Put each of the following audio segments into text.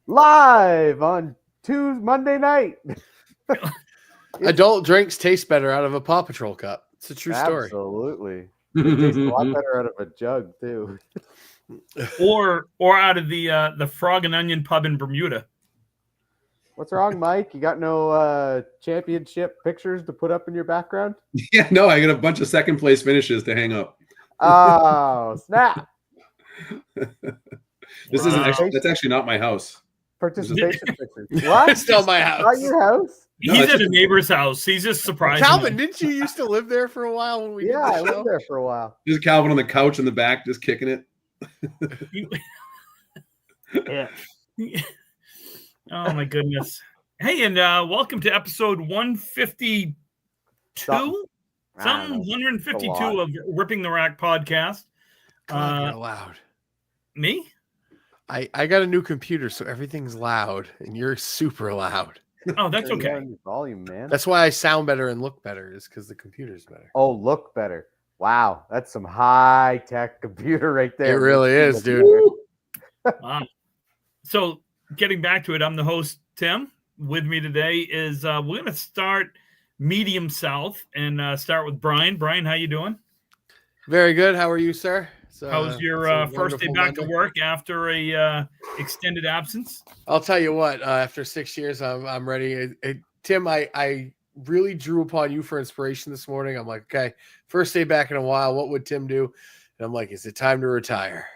live on Monday night. Adult drinks taste better out of a Paw Patrol cup. It's a true story. Absolutely. It tastes a lot better out of a jug too. or out of the Frog and Onion pub in Bermuda. What's wrong, Mike? You got no championship pictures to put up in your background? Yeah, no, I got a bunch of second place finishes to hang up. Oh, snap. That's actually not my house. Participation pictures. What? It's not my house. Not your house? No, He's at a neighbor's house. He's just surprised. Calvin, didn't you used to live there for a while when we did the I show? lived there for a while. There's Calvin on the couch in the back, just kicking it. Yeah. Oh my goodness. Hey, and welcome to episode 152. Something 152 of Ripping the Rack podcast. God, you're loud. Me? I got a new computer, so everything's loud, and you're super loud. Oh, that's okay. Volume, man. That's why I sound better and look better, is because the computer's better. Oh, look better. Wow, that's some high-tech computer right there. It really is, dude. Wow. So, getting back to it, I'm the host, Tim. With me today is we're going to start medium south and start with Brian. Brian, how you doing? Very good. How are you, sir? How was your first day back to work after a extended absence? I'll tell you what. After 6 years, I'm ready. Tim, I really drew upon you for inspiration this morning. I'm like, okay, first day back in a while. What would Tim do? And I'm like, is it time to retire?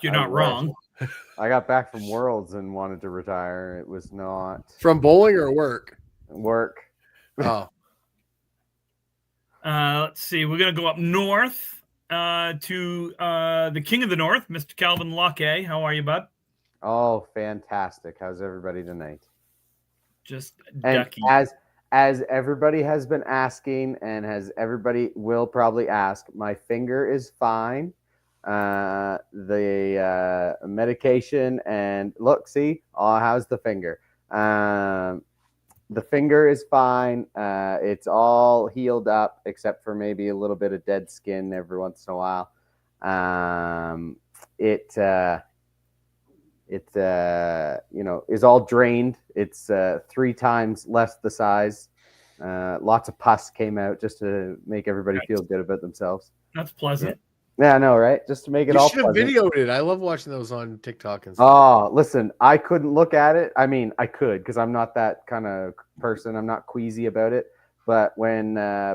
You're not wrong. I got back from Worlds and wanted to retire. It was not From bowling or work? Work. Oh. Let's see. We're going to go up north to the King of the North, Mr. Calvin Locke. How are you, bud? Oh, fantastic. How's everybody tonight? Just and ducky. As everybody has been asking, and as everybody will probably ask, my finger is fine. The medication and look, see, how's the finger? The finger is fine. It's all healed up except for maybe a little bit of dead skin every once in a while. It is all drained. It's 3 times less the size. Lots of pus came out just to make everybody feel good about themselves. That's pleasant. Yeah, I know, right? Just to make it all. You should have videoed it. I love watching those on TikTok and stuff. Oh, listen, I couldn't look at it. I mean, I could because I'm not that kind of person. I'm not queasy about it. But when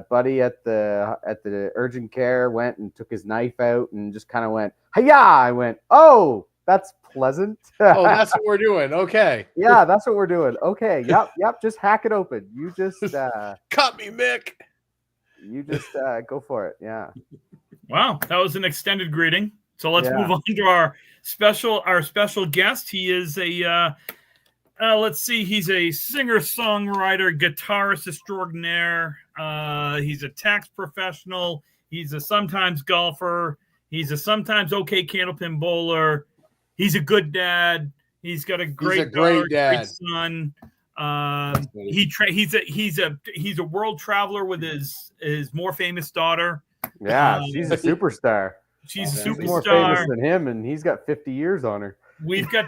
Buddy at the urgent care went and took his knife out and just kind of went, "Hi-ya!" I went, "Oh, that's pleasant." Oh, that's what we're doing. Okay. Yeah, that's what we're doing. Okay. Yep. Just hack it open. You just cut me, Mick. You just go for it. Yeah. Wow, that was an extended greeting. So let's move on to our special guest. He is a let's see, he's a singer-songwriter, guitarist extraordinaire. He's a tax professional. He's a sometimes golfer. He's a sometimes okay candlepin bowler. He's a good dad. He's got a great daughter, great son. He's a world traveler with his more famous daughter. Yeah, she's a superstar. She's a superstar. More famous than him, and he's got 50 years on her. We've got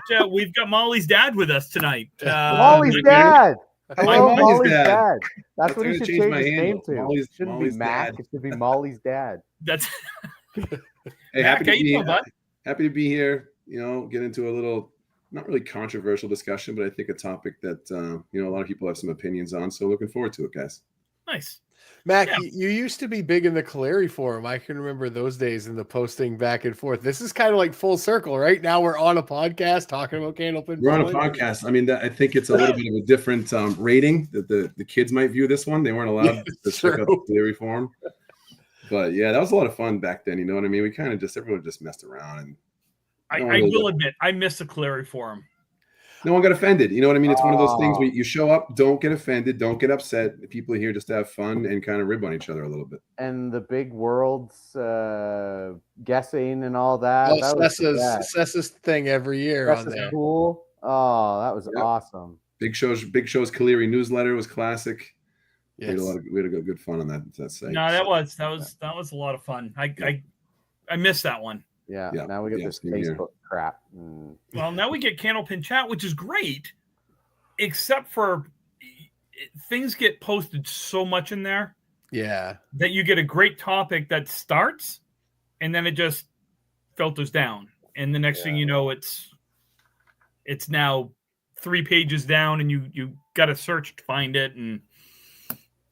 Molly's dad with us tonight. Molly's dad. Hello, Molly's dad. That's what he should change his name to. It shouldn't be Mac. It should be Molly's dad. That's. Hey, happy to be here. You know, get into a little, not really controversial discussion, but I think a topic that a lot of people have some opinions on. So looking forward to it, guys. Nice. Mac, you used to be big in the Caleri forum. I can remember those days and the posting back and forth. This is kind of like full circle, right? Now we're on a podcast talking about Candlepin. We're on a podcast. I mean, I think it's a little bit of a different rating that the kids might view this one. They weren't allowed to check out the Caleri forum. But yeah, that was a lot of fun back then. You know what I mean? We kind of everyone just messed around. And I will admit, I miss the Caleri forum. No one got offended. You know what I mean? It's one of those things where you show up, don't get offended, don't get upset. People are here just to have fun and kind of rib on each other a little bit. And the big worlds guessing and all that. Oh, Sessa's thing every year on there. Cool. Oh, that was awesome. Big Show's Caleri newsletter was classic. Yes. We had a good fun on that site. No, that was a lot of fun. I missed that one. Yeah. Yeah. Now we get Yeah, this same here. Facebook crap. Well, now we get Candlepin Chat, which is great, except for things get posted so much in there Yeah. that you get a great topic that starts and then it just filters down. And the next thing you know, it's now 3 pages down and you got to search to find it, and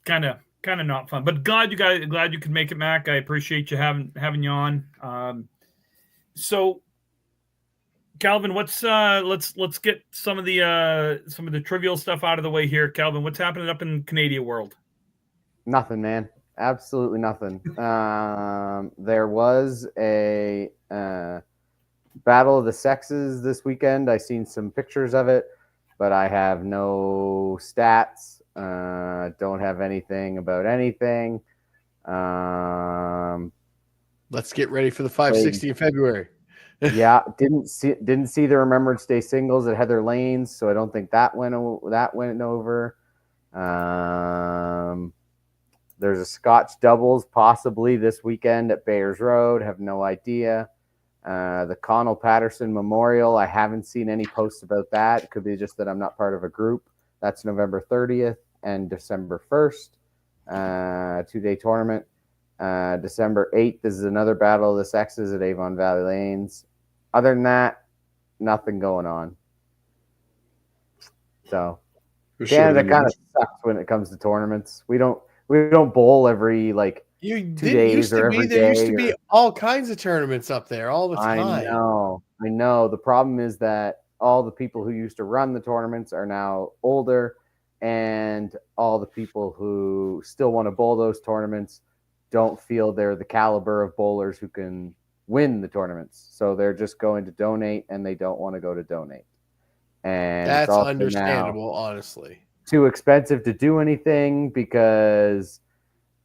kind of not fun. But glad you could make it, Mac. I appreciate you having you on. So Calvin, let's get some of the trivial stuff out of the way here. Calvin, what's happening up in Canadian world? Nothing, man. Absolutely nothing. There was a Battle of the Sexes this weekend. I seen some pictures of it, but I have no stats. Don't have anything about anything. Let's get ready for the 560 in February. Yeah, didn't see the Remembrance Day singles at Heather Lane's, so I don't think that went over. There's a Scotch doubles possibly this weekend at Bayers Road. Have no idea. The Connell Patterson Memorial, I haven't seen any posts about that. It could be just that I'm not part of a group. That's November 30th and December 1st, 2-day tournament. December 8th is another Battle of the Sexes at Avon Valley Lanes. Other than that, nothing going on. So Canada kind of sucks when it comes to tournaments. We don't bowl every 2 days or every day. There used to be all kinds of tournaments up there all the time. I know. The problem is that all the people who used to run the tournaments are now older, and all the people who still want to bowl those tournaments don't feel they're the caliber of bowlers who can win the tournaments. So they're just going to donate, and they don't want to go to donate. And that's it's also understandable, honestly. Too expensive to do anything because,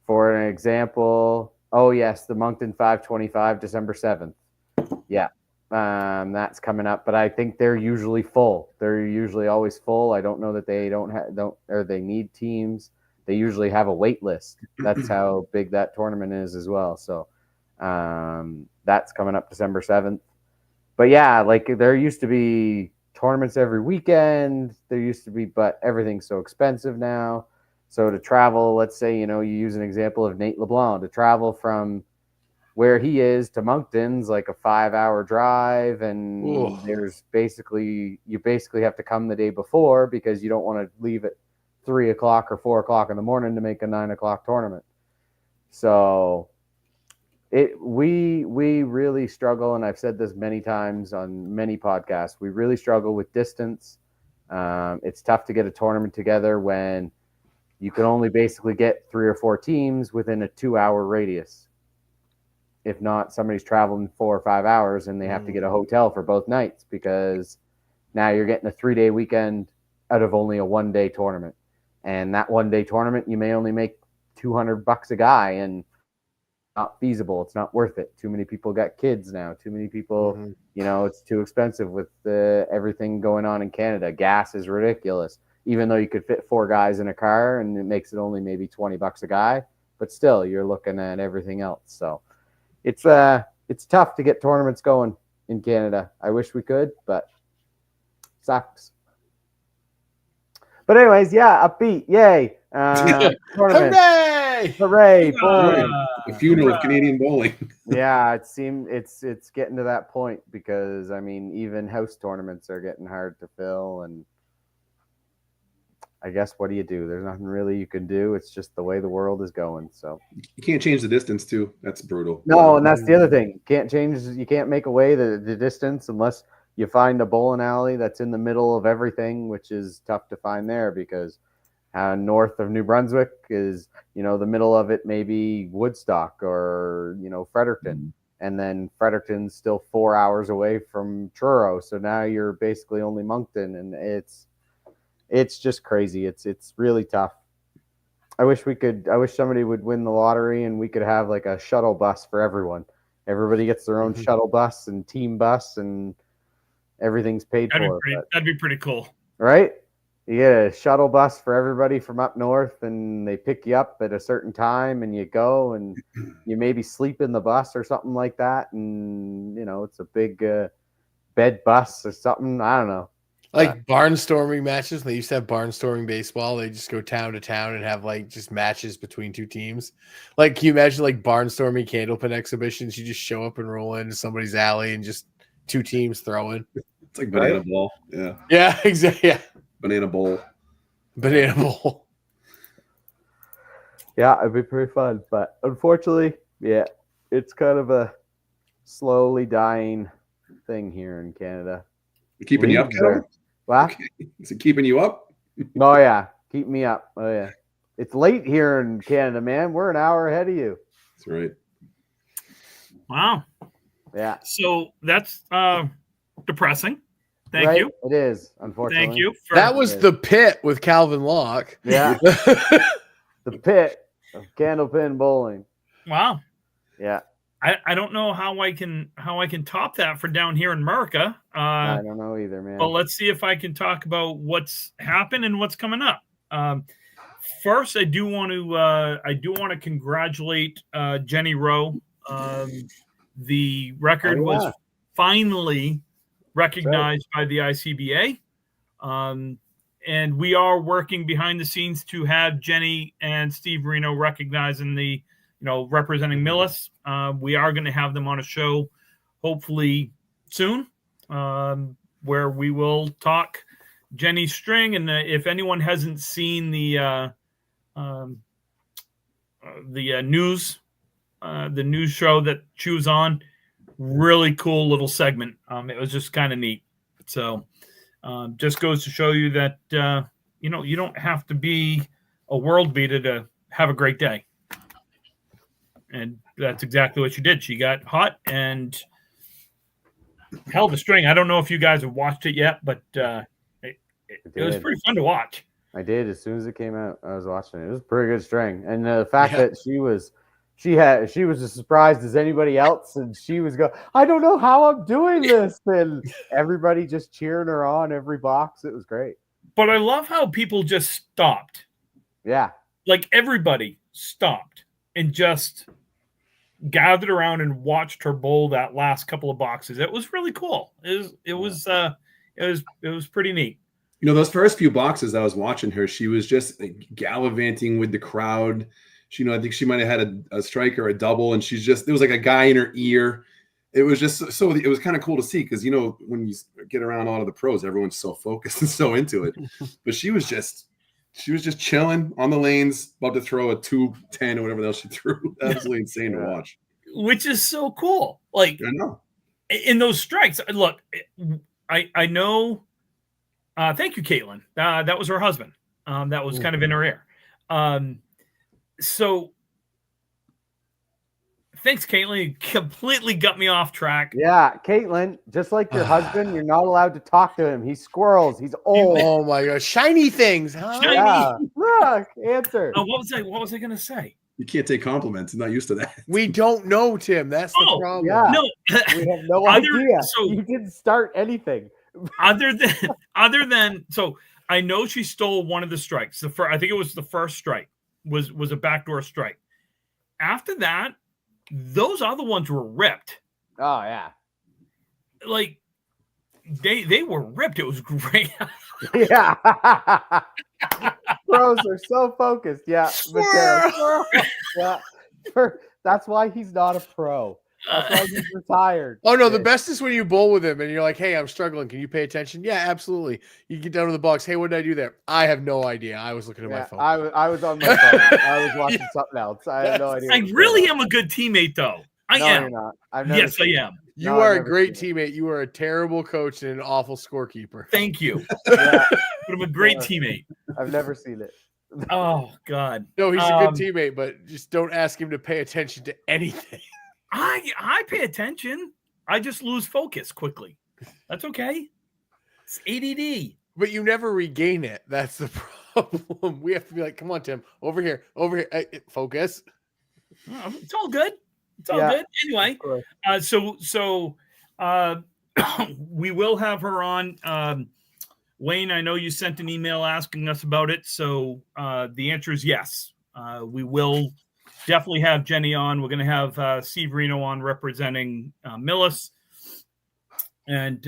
for an example, oh yes, the Moncton 525, December 7th. Yeah. That's coming up, but I think they're usually full. They're usually always full. I don't know that they they need teams. They usually have a wait list. That's how big that tournament is as well. So that's coming up December 7th. But yeah, there used to be tournaments every weekend. There used to be, but everything's so expensive now. So to travel, let's say, you use an example of Nate LeBlanc, to travel from where he is to Moncton's like a 5-hour drive, and you basically have to come the day before because you don't want to leave at 3 o'clock or 4 o'clock in the morning to make a 9 o'clock tournament. So we really struggle, and I've said this many times on many podcasts. We really struggle with distance. It's tough to get a tournament together when you can only basically get 3 or 4 teams within a 2-hour radius. If not, somebody's traveling 4 or 5 hours and they have to get a hotel for both nights, because now you're getting a 3-day weekend out of only a 1-day tournament. And that 1-day tournament, you may only make $200 a guy, and not feasible. It's not worth it. Too many people got kids now. Too many people, it's too expensive with everything going on in Canada. Gas is ridiculous. Even though you could fit 4 guys in a car and it makes it only maybe $20 a guy, but still you're looking at everything else. So it's tough to get tournaments going in Canada. I wish we could, but sucks. But anyways, yeah, upbeat, yay! Tournament. Hooray! Bowling. The funeral of Canadian bowling. Yeah, it's getting to that point, because even house tournaments are getting hard to fill, and I guess what do you do? There's nothing really you can do. It's just the way the world is going. So you can't change the distance too. That's brutal. No, and that's the other thing. You can't make away the distance unless you find a bowling alley that's in the middle of everything, which is tough to find there, because north of New Brunswick is, the middle of it may be Woodstock or, Fredericton. And then Fredericton's still 4 hours away from Truro. So now you're basically only Moncton, and it's just crazy. It's really tough. I wish somebody would win the lottery and we could have like a shuttle bus for everyone. Everybody gets their own shuttle bus and team bus, and everything's paid for. That'd be pretty cool. Right? You get a shuttle bus for everybody from up north, and they pick you up at a certain time, and you go, and you maybe sleep in the bus or something like that. And, you know, it's a big bed bus or something. I don't know. Like barnstorming matches. They used to have barnstorming baseball. They just go town to town and have like just matches between two teams. Like, can you imagine like barnstorming Candlepin exhibitions? You just show up and roll into somebody's alley and just two teams throwing. It's like banana ball. Yeah. Yeah, exactly. Yeah. Banana bowl. Banana bowl. Yeah, it'd be pretty fun. But unfortunately, yeah, it's kind of a slowly dying thing here in Canada. Keeping you up, Kevin? What? Okay. Is it keeping you up? Oh, yeah. Keep me up. Oh, yeah. It's late here in Canada, man. We're an hour ahead of you. That's right. Wow. Yeah. So that's depressing. Thank Right? you. It is, unfortunately. Thank you. That was the pit with Calvin Locke. Yeah. The pit of Candlepin bowling. Wow. Yeah. I don't know how I can top that for down here in America. I don't know either, man. But let's see if I can talk about what's happened and what's coming up. First, I do want to congratulate Jenny Rowe. The record was finally recognized by the ICBA, and we are working behind the scenes to have Jenny and Steve Reno recognizing the, representing Millis. We are going to have them on a show, hopefully soon, where we will talk Jenny's string. And if anyone hasn't seen the news show that she was on, really cool little segment. It was just kind of neat. So just goes to show you that, you don't have to be a world beater to have a great day. And that's exactly what she did. She got hot and held the string. I don't know if you guys have watched it yet, but it was pretty fun to watch. I did. As soon as it came out, I was watching it. It was a pretty good string. And the fact that she was as surprised as anybody else, and she was going, I don't know how I'm doing this. And everybody just cheering her on every box. It was great. But I love how people just stopped. Yeah. Like everybody stopped and just gathered around and watched her bowl that last couple of boxes. It was really cool. It was pretty neat. Those first few boxes I was watching her, she was just gallivanting with the crowd. I think she might have had a strike or a double, and there was like a guy in her ear. It was just so it was kind of cool to see because, when you get around a lot of the pros, everyone's so focused and so into it. But she was just chilling on the lanes, about to throw a 210 or whatever else she threw. Absolutely insane to watch. Which is so cool. Like, I know. In those strikes, look, I know. Thank you, Caitlin. That was her husband. That was kind of in her ear. So thanks, Caitlin. You completely got me off track. Yeah, Caitlin, just like your husband, you're not allowed to talk to him. He's squirrels. He's old. Oh my gosh. Shiny things, huh? Shiny. Yeah. Look, answer. What was I going to say? You can't take compliments. He's not used to that. We don't know, Tim. That's the problem. Yeah. No. We have no idea. So you didn't start anything. Other than so I know she stole one of the strikes. I think it was the first strike was a backdoor strike. After that, those other ones were ripped. Oh yeah. Like they were ripped. It was great. Yeah. Pros are so focused. Yeah. Yeah. That's why he's not a pro. That's why he's retired. Oh no, the best is when you bowl with him and you're like, hey, I'm struggling. Can you pay attention? Yeah, absolutely. You get down to the box. Hey, what did I do there? I have no idea. I was looking at my phone. I was on my phone. I was watching something else. I have no idea. I really am a good teammate, though. I am. You're not. I am. You are a great teammate. You are a terrible coach and an awful scorekeeper. Thank you. Yeah. But I'm a great teammate. I've never seen it. Oh God. No, he's a good teammate, but just don't ask him to pay attention to anything. I pay attention. I just lose focus quickly. That's okay. It's ADD. But you never regain it. That's the problem. We have to be like, come on, Tim, over here, focus. It's all good. It's all good. Anyway, so we will have her on Wayne, I know you sent an email asking us about it, so the answer is yes. We will definitely have Jenny on. We're going to have Steve Reno on representing Millis. And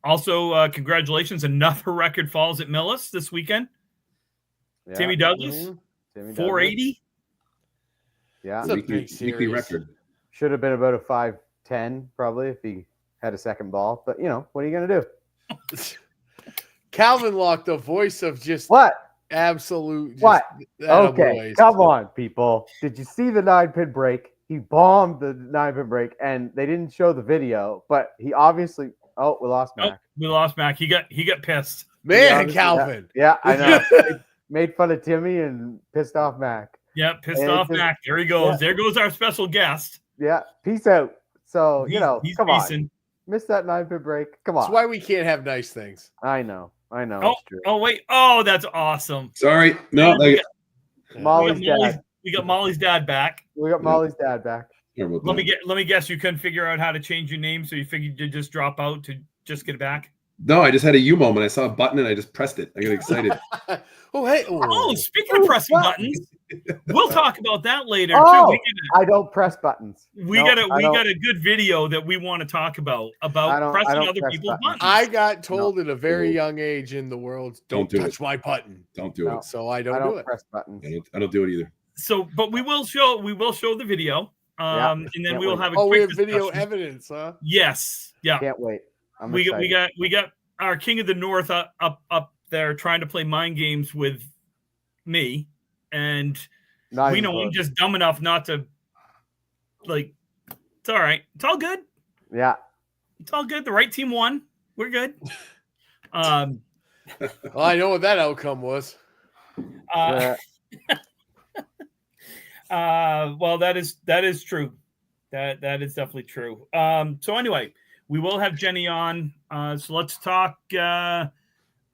also, congratulations. Another record falls at Millis this weekend. Yeah. Timmy Douglas, Timmy 480. Yeah. It's a big Weekly series. record. Should have been about a 5'10" probably if he had a second ball. But, what are you going to do? Calvin Locke, the voice of just What? absolute. Just What? Okay, attaboys. come on, people. Did you see the 9-pin break? He bombed the 9-pin break, and they didn't show the video, but he obviously. Oh, we lost Mac. Oh, we lost Mac. He got pissed. Man, Yeah, Calvin. Yeah, I know. Made fun of Timmy and pissed off Mac. Yeah, pissed And off just- Mac. There he goes. Yeah. There goes our special guest. Yeah, peace out. So, He's come on. decent. Missed that 9-pin break. Come That's on. why we can't have nice things. I know. Oh, It's true. oh, wait. Oh, that's awesome. Sorry. No, We Molly's got dad. we got Molly's dad back. We got Molly's dad back. Let me guess. You couldn't figure out how to change your name, so you figured you'd just drop out to just get it back. No, I just had a U moment. I saw a button and I just pressed it. I got excited. Oh, hey. Oh, speaking of pressing buttons, we'll talk about that later Oh, too. I don't press buttons. We No, got I don't. a good video that we want to talk about I pressing don't other press people's buttons. buttons. I got told at a very young age in the world, don't do touch it. my button. Don't do No. it. So I I don't do don't it. press buttons. I don't do it either. So, but we will show the video, and then can't we will wait. have a Oh, we quick have video discussion. evidence, huh? Yes, yeah. Can't wait. I'm We excited. got our King of the North up there trying to play mind games with me, and Not we even know I'm close. just dumb enough not to like. It's all right. It's all good. Yeah. It's all good. The right team won. We're good. Well, I know what that outcome was. Yeah. Well, that is true. That is definitely true. So anyway, we will have Jenny on. So let's talk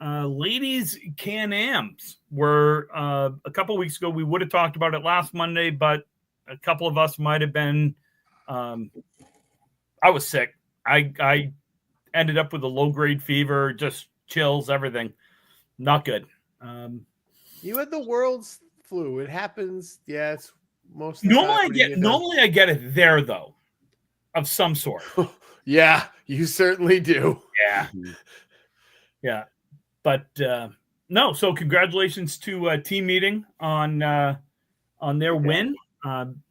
ladies Can-Ams. Were a couple of weeks ago. We would have talked about it last Monday, but a couple of us might have been. I was sick. I ended up with a low grade fever, just chills, everything. Not good. You had the world's flu. It happens. Yeah, it's most. Of the Normally time I when you get done. normally I get it there though, of some sort. Yeah, you certainly do. Yeah, yeah, but no. So congratulations to Team Meeting on their win.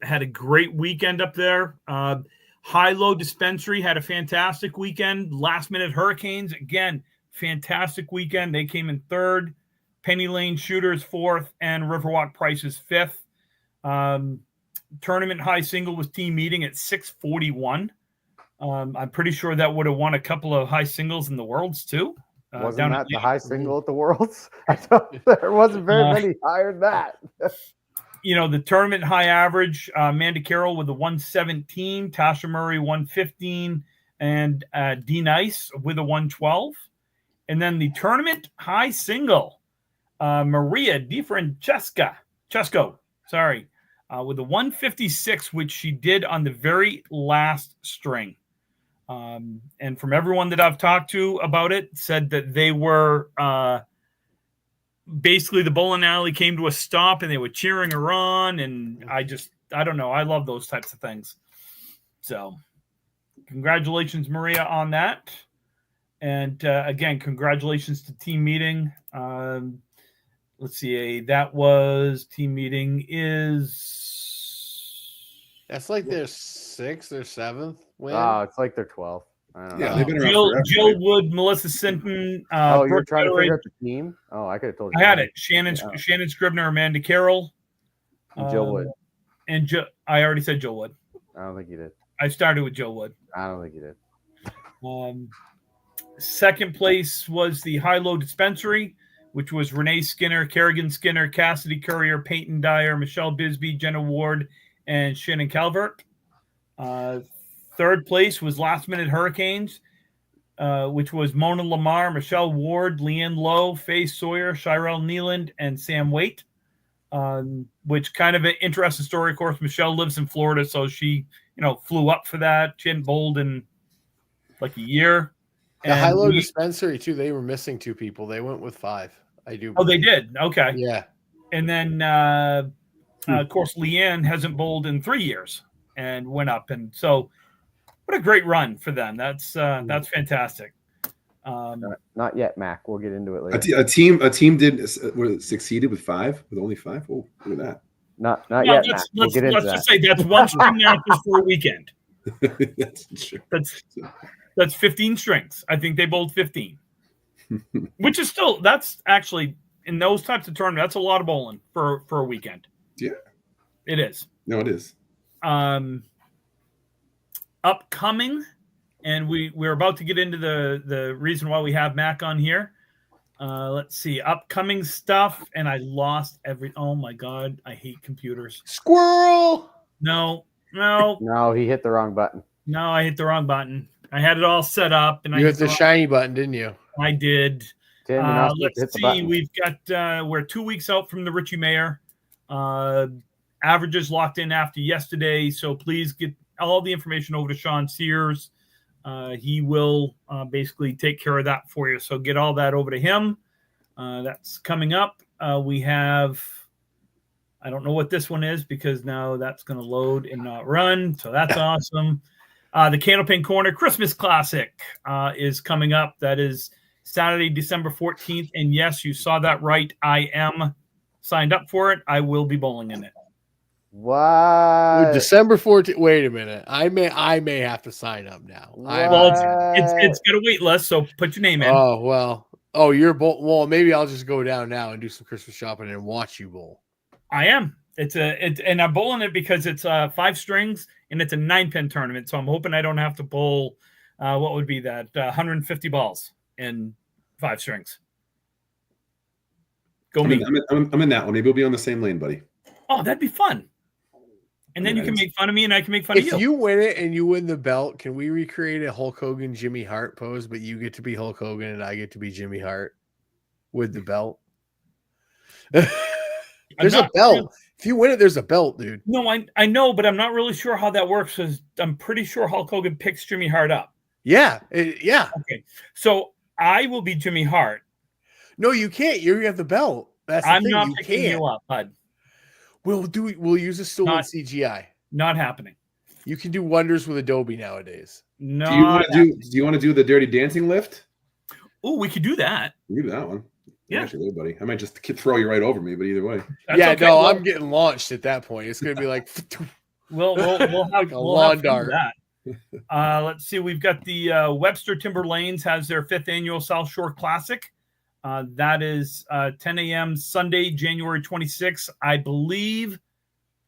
Had a great weekend up there. High-Low Dispensary had a fantastic weekend. Last Minute Hurricanes again, fantastic weekend. They came in third. Penny Lane Shooters fourth, and Riverwalk Prices fifth. Tournament high single was Team Meeting at 641. I'm pretty sure that would have won a couple of high singles in the Worlds too. Wasn't down that at the Leeds. high single at the Worlds? I thought there wasn't very many higher than that. The tournament high average, Amanda Carroll with a 117, Tasha Murray 115, and D Nice with a 112. And then the tournament high single, Maria DiFrancesco, with a 156, which she did on the very last string. And from everyone that I've talked to about it, said that they were basically the bowling alley came to a stop and they were cheering her on. And I don't know. I love those types of things. So congratulations, Maria, on that. And again, congratulations to Team Meeting. Let's see. That was Team Meeting is. That's like their 6th or 7th win. Oh, it's like they're 12. I don't Yeah, know. they've been around Jill, forever, Jill right? Wood, Melissa Sinton. Oh, you were Brooke trying to Federer. figure out the team? Oh, I could have told you. I had it. Shannon Scribner, Amanda Carroll, And Jill Wood. and I already said Jill Wood. I don't think you did. I started with Jill Wood. I don't think you did. Second place was the High-Low Dispensary, which was Renee Skinner, Kerrigan Skinner, Cassidy Courier, Peyton Dyer, Michelle Bisbee, Jenna Ward, and Shannon Calvert. Third place was Last Minute Hurricanes, which was Mona Lamar, Michelle Ward, Leanne Lowe, Faye Sawyer, Shirelle Nealand, and Sam Waite. Which kind of an interesting story. Of course, Michelle lives in Florida, so she, flew up for that. She hadn't bowled in like a year. The high-low dispensary too. They were missing 2 people. They went with 5. I do. Oh, they did. Okay. Yeah. And then, of course, Leanne hasn't bowled in 3 years and went up. And so, what a great run for them. That's fantastic. Not yet, Mac. We'll get into it later. A team did succeeded with 5, with only 5. Oh, look at that. Not yet, Mac. We'll get into let's that. just say that's 1 string matches for a weekend. That's true. That's 15 strings. I think they bowled 15, which is still, that's actually in those types of tournaments, that's a lot of bowling for a weekend. Yeah, it is. No, it is. Upcoming, and we're about to get into the reason why we have Mac on here. Let's see, upcoming stuff, and I lost oh my god, I hate computers. Squirrel. No, he hit the wrong button. No, I hit the wrong button. I had it all set up, and you hit the shiny button, didn't you? I did. Tim, let's see. We've got we're 2 weeks out from the Richie Mayer. Averages locked in after yesterday, so please get all the information over to Sean Sears. He will basically take care of that for you. So get all that over to him. That's coming up. We have, I don't know what this one is because now that's going to load and not run. So that's awesome. The Candlepin Corner Christmas Classic is coming up. That is Saturday, December 14th. And yes, you saw that right. I am signed up for it. I will be bowling in it. What? December 14th. Wait a minute. I may have to sign up now. Well, it's got a wait list, so put your name in. Oh, well. Oh, you're bowl. Well, maybe I'll just go down now and do some Christmas shopping and watch you bowl. I am. And I'm bowling it because it's 5 strings and it's a 9-pin tournament. So I'm hoping I don't have to bowl. What would be that? 150 balls in 5 strings. I'm in that one. Maybe we'll be on the same lane, buddy. Oh, that'd be fun. And then you can make fun of me and I can make fun of you. If you win it and you win the belt, can we recreate a Hulk Hogan Jimmy Hart pose, but you get to be Hulk Hogan and I get to be Jimmy Hart with the belt? There's a belt. If you win it, there's a belt, dude. No, I know, but I'm not really sure how that works because I'm pretty sure Hulk Hogan picks Jimmy Hart up. Yeah. Yeah. Okay. So I will be Jimmy Hart. No, you can't. You have the belt. That's the I'm thing. not you picking can't. you up, bud. We'll use a stool in CGI. Not happening. You can do wonders with Adobe nowadays. No. Do you want to do the Dirty Dancing lift? Oh, we could do that. We do that one. Yeah, actually, buddy. I might just throw you right over me, but either way. That's yeah, okay. no, I'm getting launched at that point. It's going to be like we'll have like a lawn dart. Let's see. We've got the Webster Timber Lanes has their 5th annual South Shore Classic. That is 10 a.m. Sunday, January 26th. I believe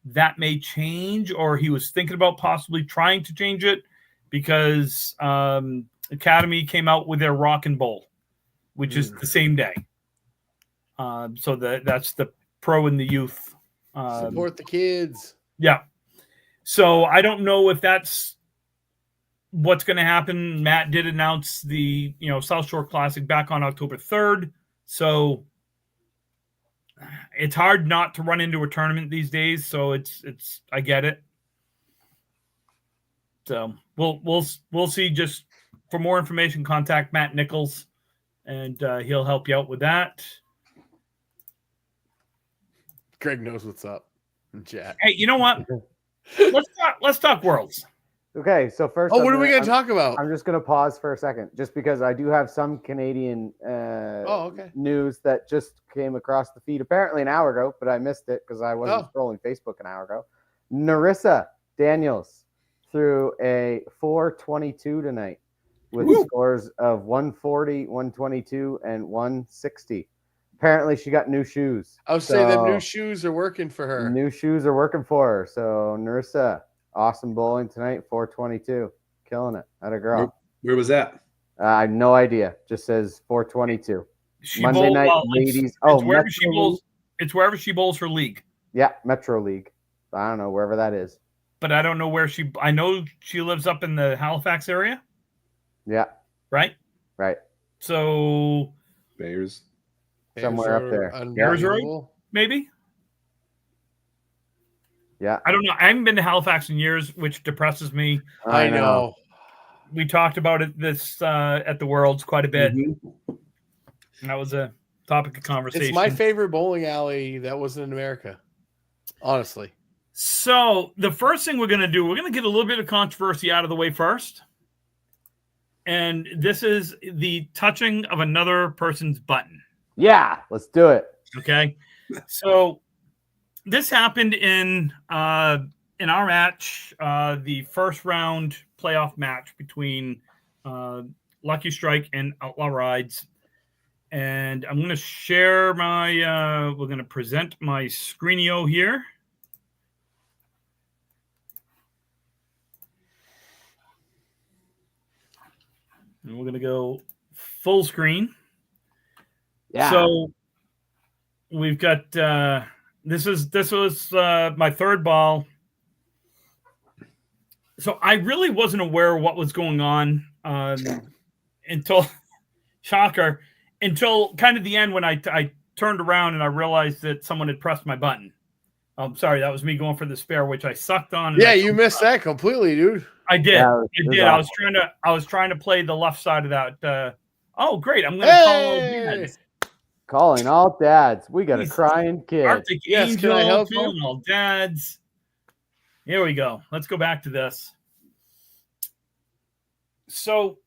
that may change, or he was thinking about possibly trying to change it because Academy came out with their Rock and Bowl, which is the same day. So that's the pro and the youth. Support the kids. Yeah. So I don't know if that's what's going to happen. Matt did announce the South Shore Classic back on October 3rd. So it's hard not to run into a tournament these days. So it's I get it. So we'll see. Just for more information, contact Matt Nichols, and he'll help you out with that. Greg knows what's up. Jack. Hey, you know what? Let's talk Worlds. Okay, so first. Oh, what are we going to talk about? I'm just going to pause for a second, just because I do have some Canadian news that just came across the feed apparently an hour ago, but I missed it because I wasn't scrolling Facebook an hour ago. Narissa Daniels threw a 422 tonight with scores of 140, 122, and 160. Apparently, she got new shoes. I was saying that new shoes are working for her. New shoes are working for her. So, Narissa, awesome bowling tonight, 422. Killing it. Atta girl. Where was that? I have no idea. Just says 422. She Monday night, ladies. It's wherever she bowls. It's wherever she bowls her league. Yeah, Metro League. I don't know, wherever that is. But I don't know where I know she lives up in the Halifax area. Yeah. Right? Right. So Bears. Somewhere up there. Bears Road, maybe? Yeah. I don't know. I haven't been to Halifax in years, which depresses me. I know. We talked about it at the Worlds quite a bit. Mhm. And that was a topic of conversation. It's my favorite bowling alley that wasn't in America, honestly. So the first thing we're going to do, we're going to get a little bit of controversy out of the way first. And this is the touching of another person's button. Yeah, let's do it. Okay. So this happened in our match, the first round playoff match between Lucky Strike and Outlaw Rides. And I'm going to share we're going to present my screenio here. And we're going to go full screen. Yeah. So we've got this was my third ball. So I really wasn't aware of what was going on until shocker, until kind of the end when I turned around and I realized that someone had pressed my button. I'm sorry, that was me going for the spare, which I sucked on. Yeah, you missed that completely, dude. I did. Yeah, I did. awesome. I was trying to play the left side of that. Oh, great! I'm going to call all dads. Calling all dads. We got a crying kid. Arctic Yes, Angel, can I help you? calling all dads. Here we go. Let's go back to this. So,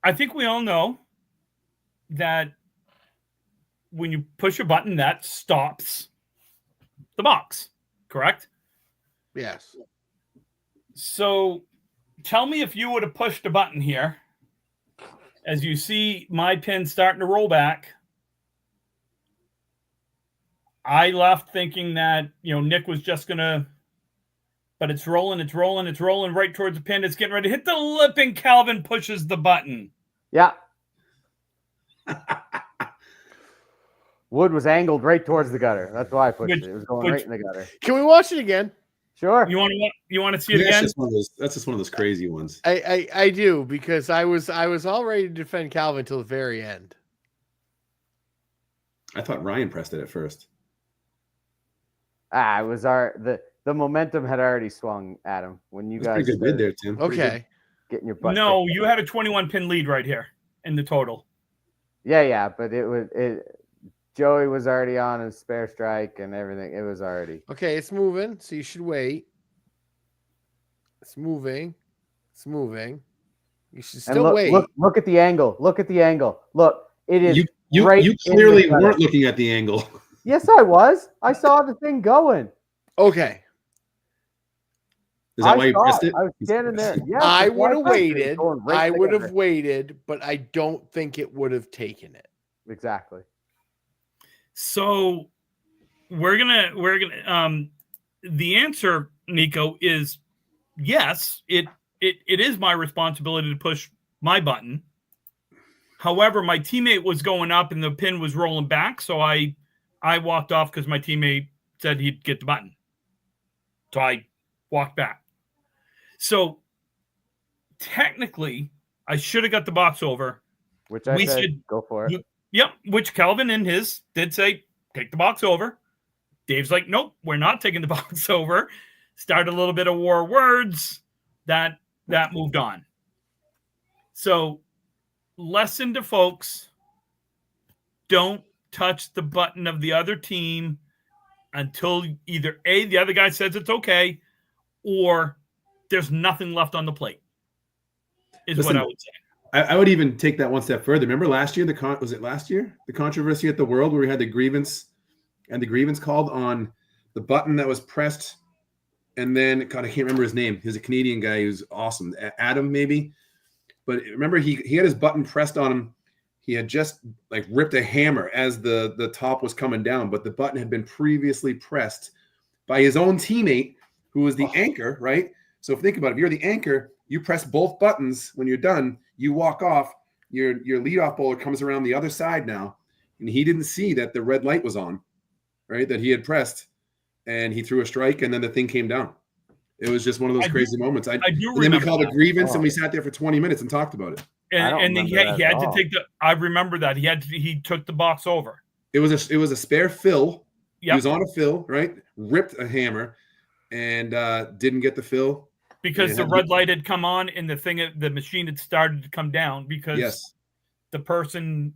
I think we all know that when you push a button, that stops the box, correct? Yes. So tell me if you would have pushed a button here, as you see my pin starting to roll back. I left thinking that, Nick was just going to, but it's rolling right towards the pin. It's getting ready to hit the lip, and Calvin pushes the button. Yeah. Wood was angled right towards the gutter. That's why I pushed it. It was going right in the gutter. Can we watch it again? Sure. You want to see it again? That's just one of those crazy ones. I do, because I was all ready to defend Calvin till the very end. I thought Ryan pressed it at first. It was the momentum had already swung, Adam, when you That's guys pretty good bid there, Tim. Okay. getting your butt. No, kicked. you had a 21 pin lead right here in the total. Yeah, but Joey was already on a spare strike and everything. It was already Okay, it's moving, so you should wait. It's moving. You should still wait. Look at the angle. Look, it is. You clearly weren't looking at the angle. Yes, I was. I saw the thing going. Okay. Is that why you pressed it? I was standing there. Yeah, I would have waited. waited, but I don't think it would have taken it. Exactly. So we're gonna the answer, Nico, is yes, it is my responsibility to push my button. However, my teammate was going up and the pin was rolling back, so I walked off because my teammate said he'd get the button. So I walked back. So technically, I should have got the box over. Which I said, go for it. Yep, which Calvin in his did say, take the box over. Dave's like, nope, we're not taking the box over. Started a little bit of war of words. That moved on. So, lesson to folks, don't touch the button of the other team until either A, the other guy says it's okay, or there's nothing left on the plate, what I would say. I would even take that one step further. Remember last year, was it last year? The controversy at the World where we had the grievance called on the button that was pressed. And then, God, I can't remember his name. He's a Canadian guy who's awesome. Adam, maybe. But remember, he had his button pressed on him. He had just ripped a hammer as the top was coming down, but the button had been previously pressed by his own teammate, who was the anchor, right? So think about it. If you're the anchor, you press both buttons. When you're done, you walk off. Your leadoff bowler comes around the other side now, and he didn't see that the red light was on, right? That he had pressed, and he threw a strike, and then the thing came down. It was just one of those crazy moments. I do remember. Then we called a grievance, and we sat there for 20 minutes and talked about it. And then he had to take I remember that he took the box over. It was a spare fill. Yep. He was on a fill, right? Ripped a hammer, and didn't get the fill. because the red light had come on and the machine had started to come down because the person,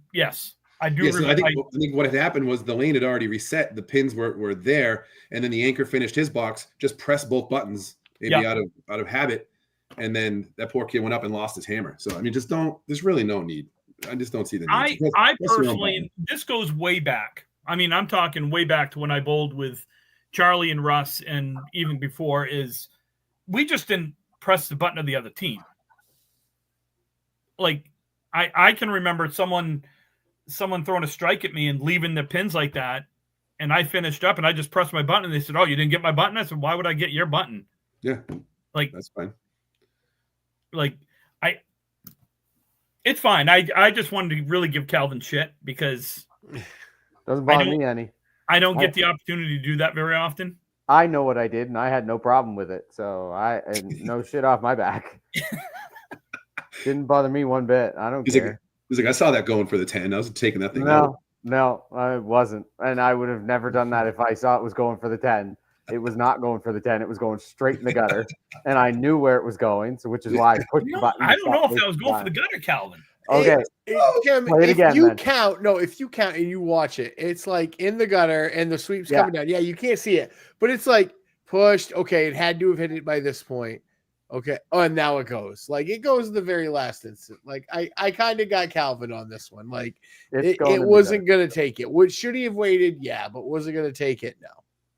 I do. So I think what had happened was the lane had already reset. The pins were there, and then the anchor finished his box. Just pressed both buttons, maybe out of habit, and then that poor kid went up and lost his hammer. So I mean, there's really no need. I just don't see the need. I personally, this goes way back. I mean, I'm talking way back to when I bowled with Charlie and Russ, and even before. Is we just didn't press the button of the other team. Like I can remember someone throwing a strike at me and leaving the pins like that. And I finished up and I just pressed my button and they said, "Oh, you didn't get my button?" I said, "Why would I get your button?" Yeah. Like, that's fine. Like it's fine. I just wanted to really give Calvin shit because doesn't bother me any. I don't get the opportunity to do that very often. I know what I did and I had no problem with it. So no shit off my back. Didn't bother me one bit. I don't care. He's like, I saw that going for the 10. I was taking that thing. No, I wasn't. And I would have never done that if I saw it was going for the 10. It was not going for the 10. It was going straight in the gutter. And I knew where it was going. So which is why I pushed the button. I don't know if that was going for the gutter, Calvin. Okay. Tim, play it again, if you then. count and you watch it, it's like in the gutter and the sweep's coming down. Yeah, you can't see it. But it's like pushed. Okay, it had to have hit it by this point. Okay. Oh, and now it goes. Like it goes in the very last instant. Like I kind of got Calvin on this one. Like it wasn't gonna take it. Should he have waited? Yeah, but was it gonna take it? No.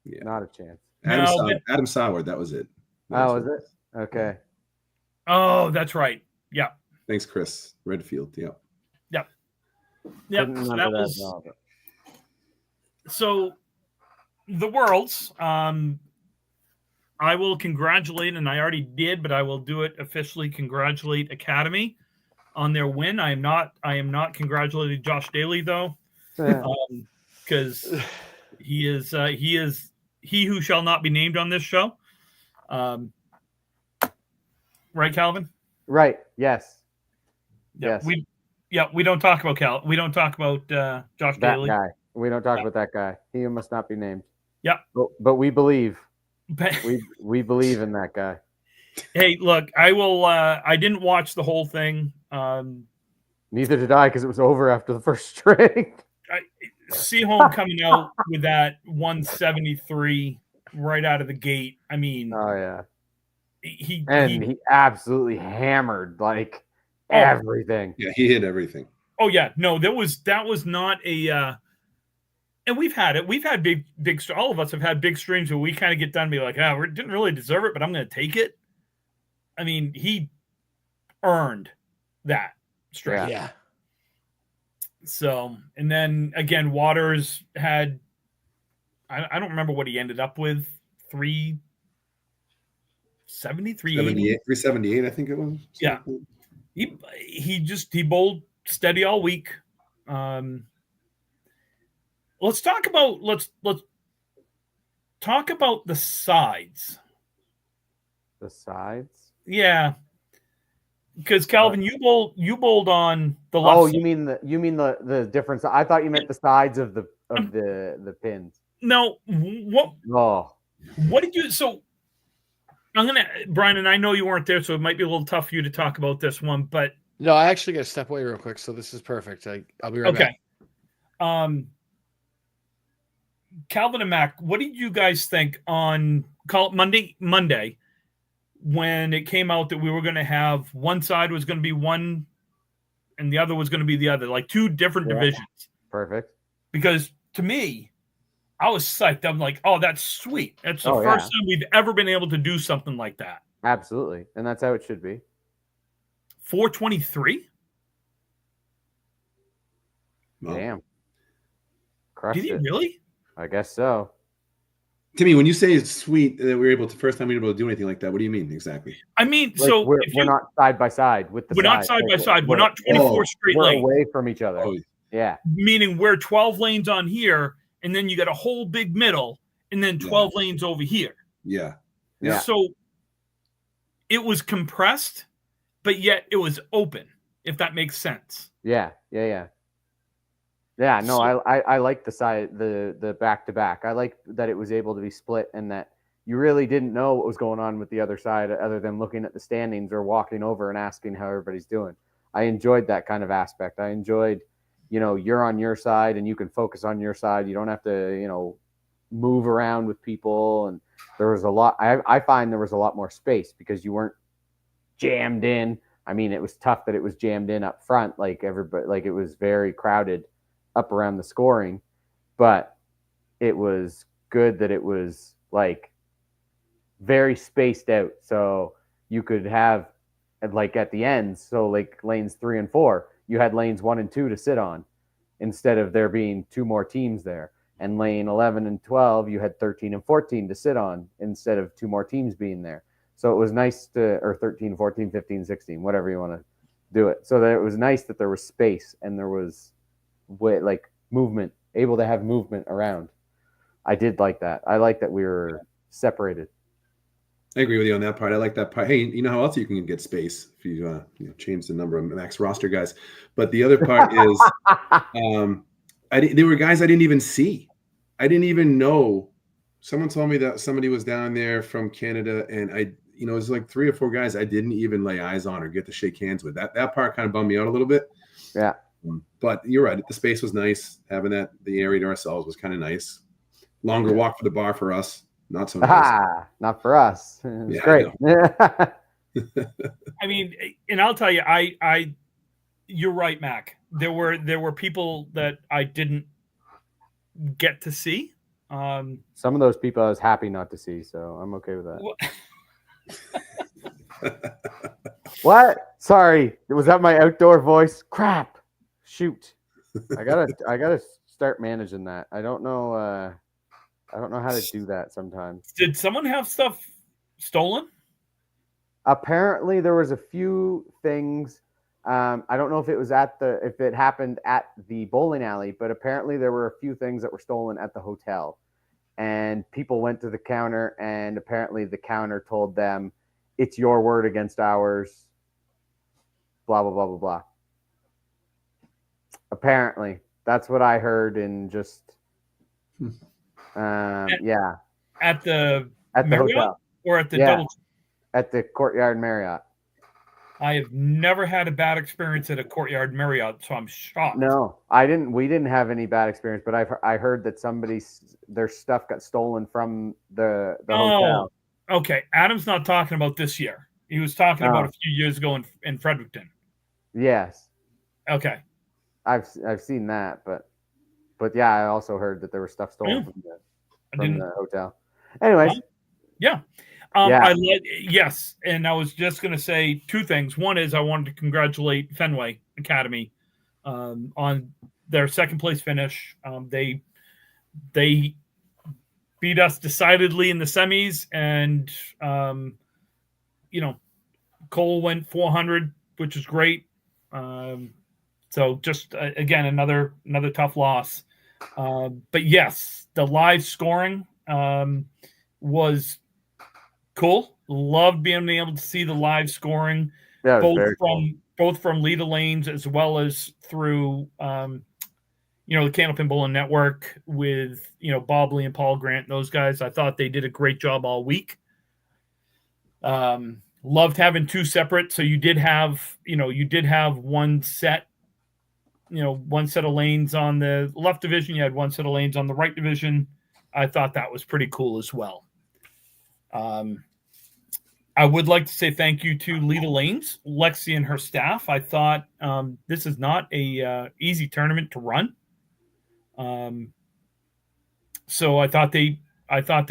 Yeah. Not a chance. Adam Sauer, that was it. Was it? Okay. Oh, that's right. Yeah. Thanks, Chris Redfield. Yeah. Yep. So that was. So the Worlds. I will congratulate, and I already did, but I will do it officially. Congratulate Academy on their win. I am not congratulating Josh Daly though, because he is he who shall not be named on this show. Right, Calvin? Right. Yes. Yeah, yes. We don't talk about We don't talk about Josh Daly. Guy. We don't talk about that guy. He must not be named. Yeah. But we believe. We believe in that guy. Hey, look, I will. I didn't watch the whole thing. Neither did I because it was over after the first string. Seaholm coming out with that 173 right out of the gate. I mean, oh yeah, he absolutely hammered everything. Yeah, he hit everything. Oh yeah, no, that was not a. And we've had it. We've had big. All of us have had big streams where we kind of get done and be like, we didn't really deserve it, but I'm going to take it. I mean, he earned that string. Yeah. So, and then again, Waters had, I don't remember what he ended up with, 370, 378, I think it was. Yeah. He bowled steady all week. Let's talk about the sides. The sides? Yeah. Because Calvin, you bowled on the left. Oh, you mean the difference? I thought you meant the sides of the pins. No, what? Oh, what did you? So I'm gonna, Brian, and I know you weren't there, so it might be a little tough for you to talk about this one. But no, I actually got to step away real quick, so this is perfect. I'll be right back. Okay. Calvin and Mac, what did you guys think on Monday when it came out that we were going to have one side was going to be one and the other was going to be the other, like two different divisions? Perfect. Because to me, I was psyched. I'm like, oh, that's sweet. That's the first time we've ever been able to do something like that. Absolutely. And that's how it should be. 423? Damn. Crushed Did he really? I guess so. Timmy, when you say it's sweet that we were able to first time we were able to do anything like that, what do you mean exactly? I mean, so we're not side by side with the. We're not side by side. We're not 24 straight lanes. We're away from each other. Oh. Yeah. Meaning we're 12 lanes on here, and then you got a whole big middle, and then 12 lanes over here. Yeah. So it was compressed, but yet it was open, if that makes sense. Yeah. No, I like the side, the back to back. I like that it was able to be split and that you really didn't know what was going on with the other side other than looking at the standings or walking over and asking how everybody's doing. I enjoyed that kind of aspect. I enjoyed, you're on your side and you can focus on your side. You don't have to, move around with people. And there was a lot, I find there was a lot more space because you weren't jammed in. I mean, it was tough that it was jammed in up front, like everybody, like it was very crowded up around the scoring, but it was good that it was like very spaced out. So you could have like at the ends, so like lanes 3 and 4, you had lanes 1 and 2 to sit on instead of there being 2 more teams there. And lane 11 and 12, you had 13 and 14 to sit on instead of 2 more teams being there. So it was nice or 13, 14, 15, 16, whatever you want to do it. So that it was nice that there was space and there was like movement, able to have movement around. I did like that. I like that we were separated. I agree with you on that part. I like that part. Hey, you know how else you can get space if you change the number of max roster guys. But the other part is there were guys I didn't even see. I didn't even know. Someone told me that somebody was down there from Canada, and it was like 3 or 4 guys I didn't even lay eyes on or get to shake hands with. That part kind of bummed me out a little bit. Yeah. But you're right. The space was nice. Having the area to ourselves was kind of nice. Longer walk for the bar for us. Not so nice. Not for us. It's great. I mean, and I'll tell you, you're right, Mac. There were people that I didn't get to see. Some of those people I was happy not to see, so I'm okay with that. What? Sorry, was that my outdoor voice? Crap. Shoot. I gotta start managing that. I don't know how to do that sometimes. Did someone have stuff stolen? Apparently there was a few things. I don't know if it happened at the bowling alley, but apparently there were a few things that were stolen at the hotel. And people went to the counter, and apparently the counter told them, it's your word against ours, blah, blah, blah, blah, blah. Apparently. That's what I heard in just, yeah. At the Marriott hotel? Or at the double? At the Courtyard Marriott. I have never had a bad experience at a Courtyard Marriott, so I'm shocked. No, we didn't have any bad experience, but I heard that their stuff got stolen from the hotel. Okay. Adam's not talking about this year. He was talking about a few years ago in Fredericton. Yes. Okay. I've seen that, but yeah, I also heard that there was stuff stolen from the hotel. Anyways. Yeah. Yes, and I was just going to say 2 things. One is I wanted to congratulate Fenway Academy on their second place finish. They beat us decidedly in the semis, and Cole went 400, which is great. So just again another tough loss. But yes, the live scoring was cool. Loved being able to see the live scoring, both from Lita Lanes as well as through the Candlepin Bowling Network with Bob Lee and Paul Grant. Those guys, I thought they did a great job all week. Loved having 2 separate. So you did have one set. One set of lanes on the left division. You had one set of lanes on the right division. I thought that was pretty cool as well. I would like to say thank you to Lita Lanes, Lexi, and her staff. I thought this is not a easy tournament to run. So I thought they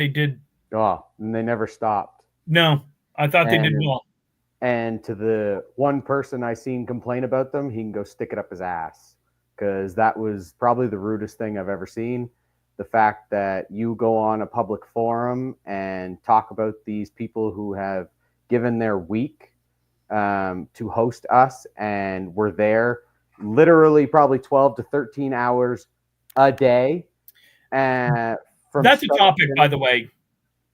did. Oh, and they never stopped. No, I thought they did well. And to the one person I seen complain about them, he can go stick it up his ass, because that was probably the rudest thing I've ever seen. The fact that you go on a public forum and talk about these people who have given their week to host us, and we're there literally probably 12 to 13 hours a day. That's a topic, by the way.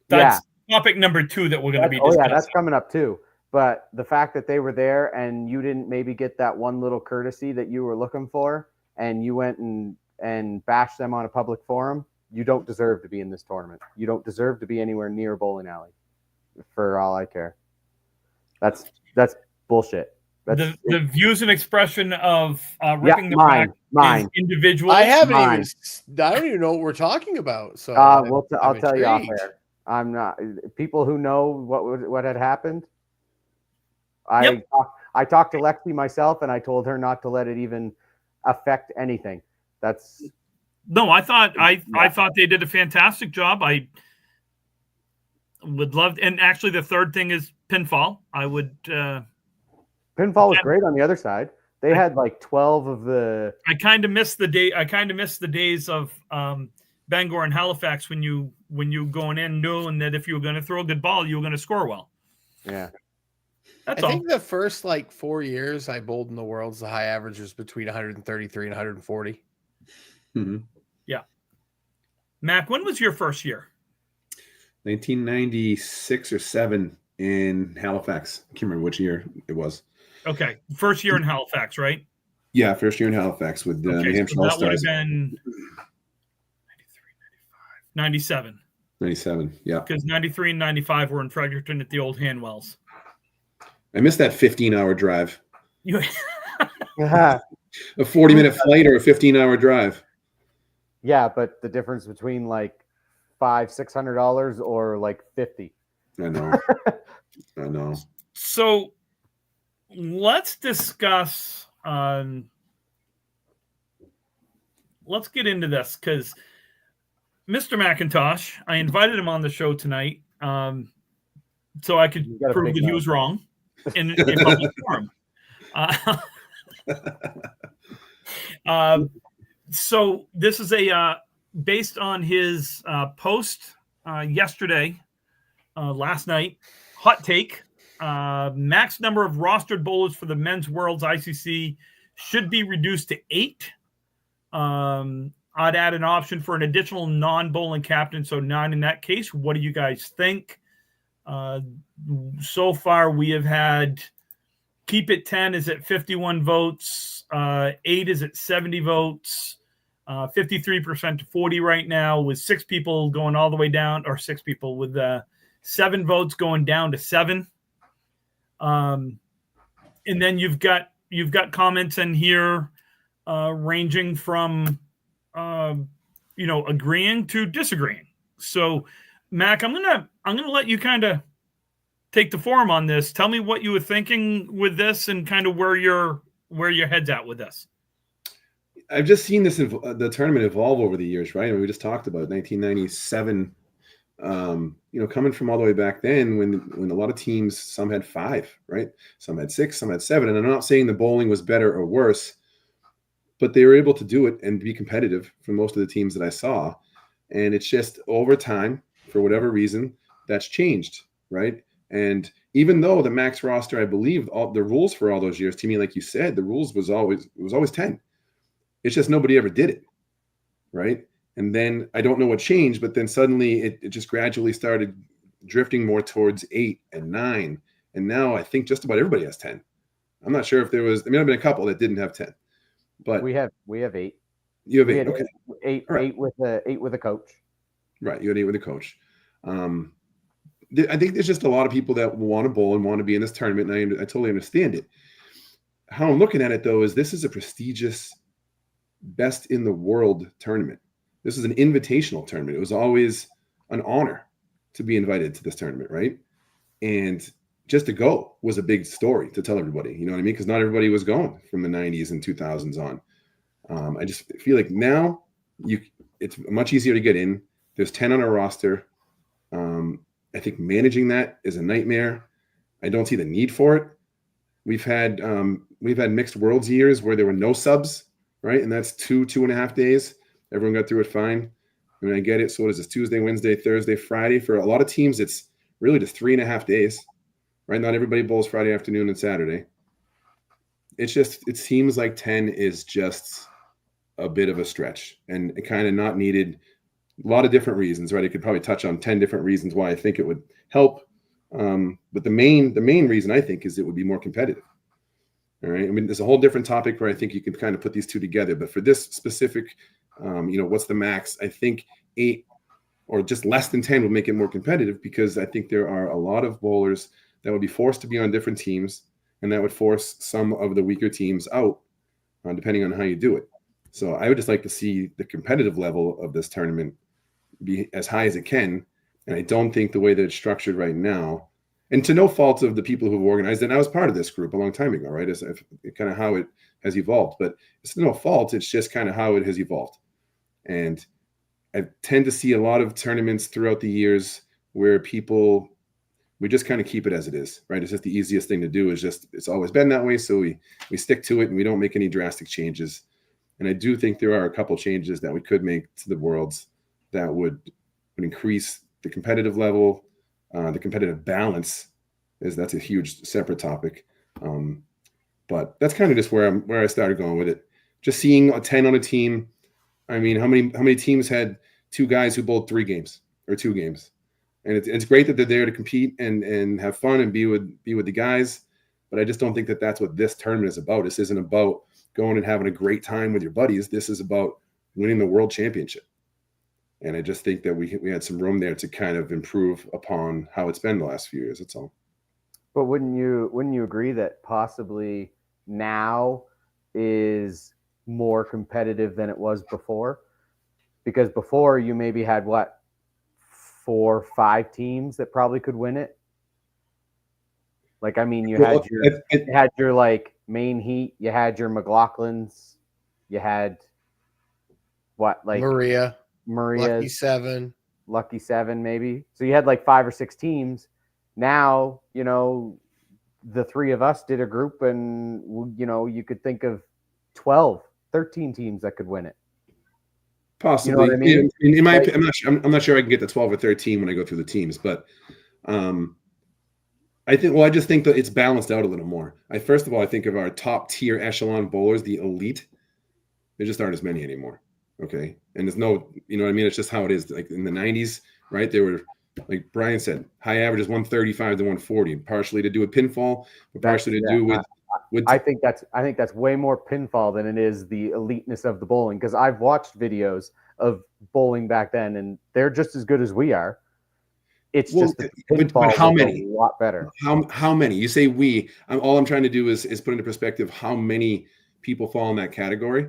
That's topic number 2 that we're going to be discussing. Oh, yeah, that's coming up too. But the fact that they were there and you didn't maybe get that one little courtesy that you were looking for, and you went and bashed them on a public forum, you don't deserve to be in this tournament. You don't deserve to be anywhere near bowling alley. For all I care, that's bullshit. That's the views and expression of ripping the back mine. is individual. I don't even know what we're talking about. So I'll tell you off air. I'm not. People who know what had happened. I talked to Lexi myself, and I told her not to let it even affect anything. That's no. I thought they did a fantastic job. I would love, and actually, the third thing is pinfall. I would. Pinfall was great on the other side. They had like 12 of the. I kind of missed the day. I kind of missed the days of Bangor and Halifax when you going in knowing that if you were going to throw a good ball, you were going to score well. Yeah, that's I all. think the first 4 years I bowled in the Worlds, the high average was between 133 and 140. Mm-hmm. Yeah, Mac, when was your first year? 1996 or 7 in Halifax. I can't remember which year it was. Okay, first year in Halifax, right? Yeah, first year in Halifax with New Hampshire so that All-Stars. would have been 93, 95, 97. 97, yeah. Because 93 and 95 were in Fredericton at the old Hanwells. I missed that 15-hour drive. You yeah, A 40-minute flight or a 15-hour drive. yeah, but the difference between $500-$600 or $50. I know. I know. So let's discuss. Let's get into this because Mr. Macintosh, I invited him on the show tonight so I could prove that he was wrong in public forum. So this is based on his post yesterday, last night. Hot take. Max number of rostered bowlers for the Men's Worlds ICC should be reduced to 8. I'd add an option for an additional non-bowling captain, so 9 in that case. What do you guys think? So far, we have had Keep It 10 is at 51 votes. 8 is at 70 votes. 53% to 40 right now, with 6 people going all the way down, or 6 people with 7 votes going down to 7. And then you've got comments in here ranging from agreeing to disagreeing. So Mac, I'm gonna let you kind of take the forum on this. Tell me what you were thinking with this and kind of where your head's at with this. I've just seen this the tournament evolve over the years, right? I mean, we just talked about 1997. Coming from all the way back then when a lot of teams, some had 5, right? Some had 6, some had 7. And I'm not saying the bowling was better or worse, but they were able to do it and be competitive for most of the teams that I saw. And it's just over time, for whatever reason, that's changed, right? And even though the max roster, I believe all the rules for all those years, to me, like you said, the rules was always 10. It's just nobody ever did it, right? And then I don't know what changed, but then suddenly it just gradually started drifting more towards 8 and 9. And now I think just about everybody has 10. I'm not sure if there was, I've been a couple that didn't have 10, but we have 8. You have 8. Okay. 8 right. with a coach. Right. You had 8 with a coach. I think there's just a lot of people that want to bowl and want to be in this tournament. And I totally understand it. How I'm looking at it though, is this is a prestigious best in the world tournament. This is an invitational tournament. It was always an honor to be invited to this tournament, right? And just to go was a big story to tell everybody, you know what I mean? Because not everybody was going from the 90s and 2000s on. I just feel like now it's much easier to get in. There's 10 on our roster. I think managing that is a nightmare. I don't see the need for it. We've had mixed worlds years where there were no subs, right? And that's 2.5 days. Everyone got through it fine. I mean, I get it. So what is this? Tuesday, Wednesday, Thursday, Friday. For a lot of teams, it's really just 3.5 days, right? Not everybody bowls Friday afternoon and Saturday. It seems like 10 is just a bit of a stretch and it kind of not needed. A lot of different reasons, right? I could probably touch on 10 different reasons why I think it would help. But the main reason I think is it would be more competitive. All right. I mean, there's a whole different topic where I think you can kind of put these two together, but for this specific, what's the max? I think 8 or just less than 10 would make it more competitive, because I think there are a lot of bowlers that would be forced to be on different teams, and that would force some of the weaker teams out, depending on how you do it. So I would just like to see the competitive level of this tournament be as high as it can. And I don't think the way that it's structured right now, and to no fault of the people who've organized it, and I was part of this group a long time ago, right? It's kind of how it has evolved, but it's no fault. It's just kind of how it has evolved. And I tend to see a lot of tournaments throughout the years where we just kind of keep it as it is, right? It's just the easiest thing to do. It's always been that way. So we stick to it and we don't make any drastic changes. And I do think there are a couple changes that we could make to the worlds that would increase the competitive level, the competitive balance, that's a huge separate topic. But that's kind of just where I started going with it. Just seeing a 10 on a team. I mean, how many teams had 2 guys who bowled 3 games or 2 games? And it's great that they're there to compete and have fun and be with the guys. But I just don't think that that's what this tournament is about. This isn't about going and having a great time with your buddies. This is about winning the world championship. And I just think that we had some room there to kind of improve upon how it's been the last few years. That's all. But wouldn't you agree that possibly now is more competitive than it was before? Because before you maybe had 4 or 5 teams that probably could win it. Like, I mean, you had your like main heat, you had your McLaughlins, you had Maria's Lucky Seven maybe. So you had like 5 or 6 teams. Now, the 3 of us did a group, and you could think of 12, 13 teams that could win it. Possibly. You know what I mean? In my opinion, I'm not sure I can get to 12 or 13 when I go through the teams, but I just think that it's balanced out a little more. First of all, I think of our top tier echelon bowlers, the elite, there just aren't as many anymore. Okay. And there's no, it's just how it is. Like in the 90s, right? They were, like Brian said, high average is 135 to 140, partially to do with pinfall, but partially to do with I think that's way more pinfall than it is the eliteness of the bowling, because I've watched videos of bowling back then, and they're just as good as we are. It's just the pinfall but how many? A lot better. How many? You say we. All I'm trying to do is put into perspective how many people fall in that category.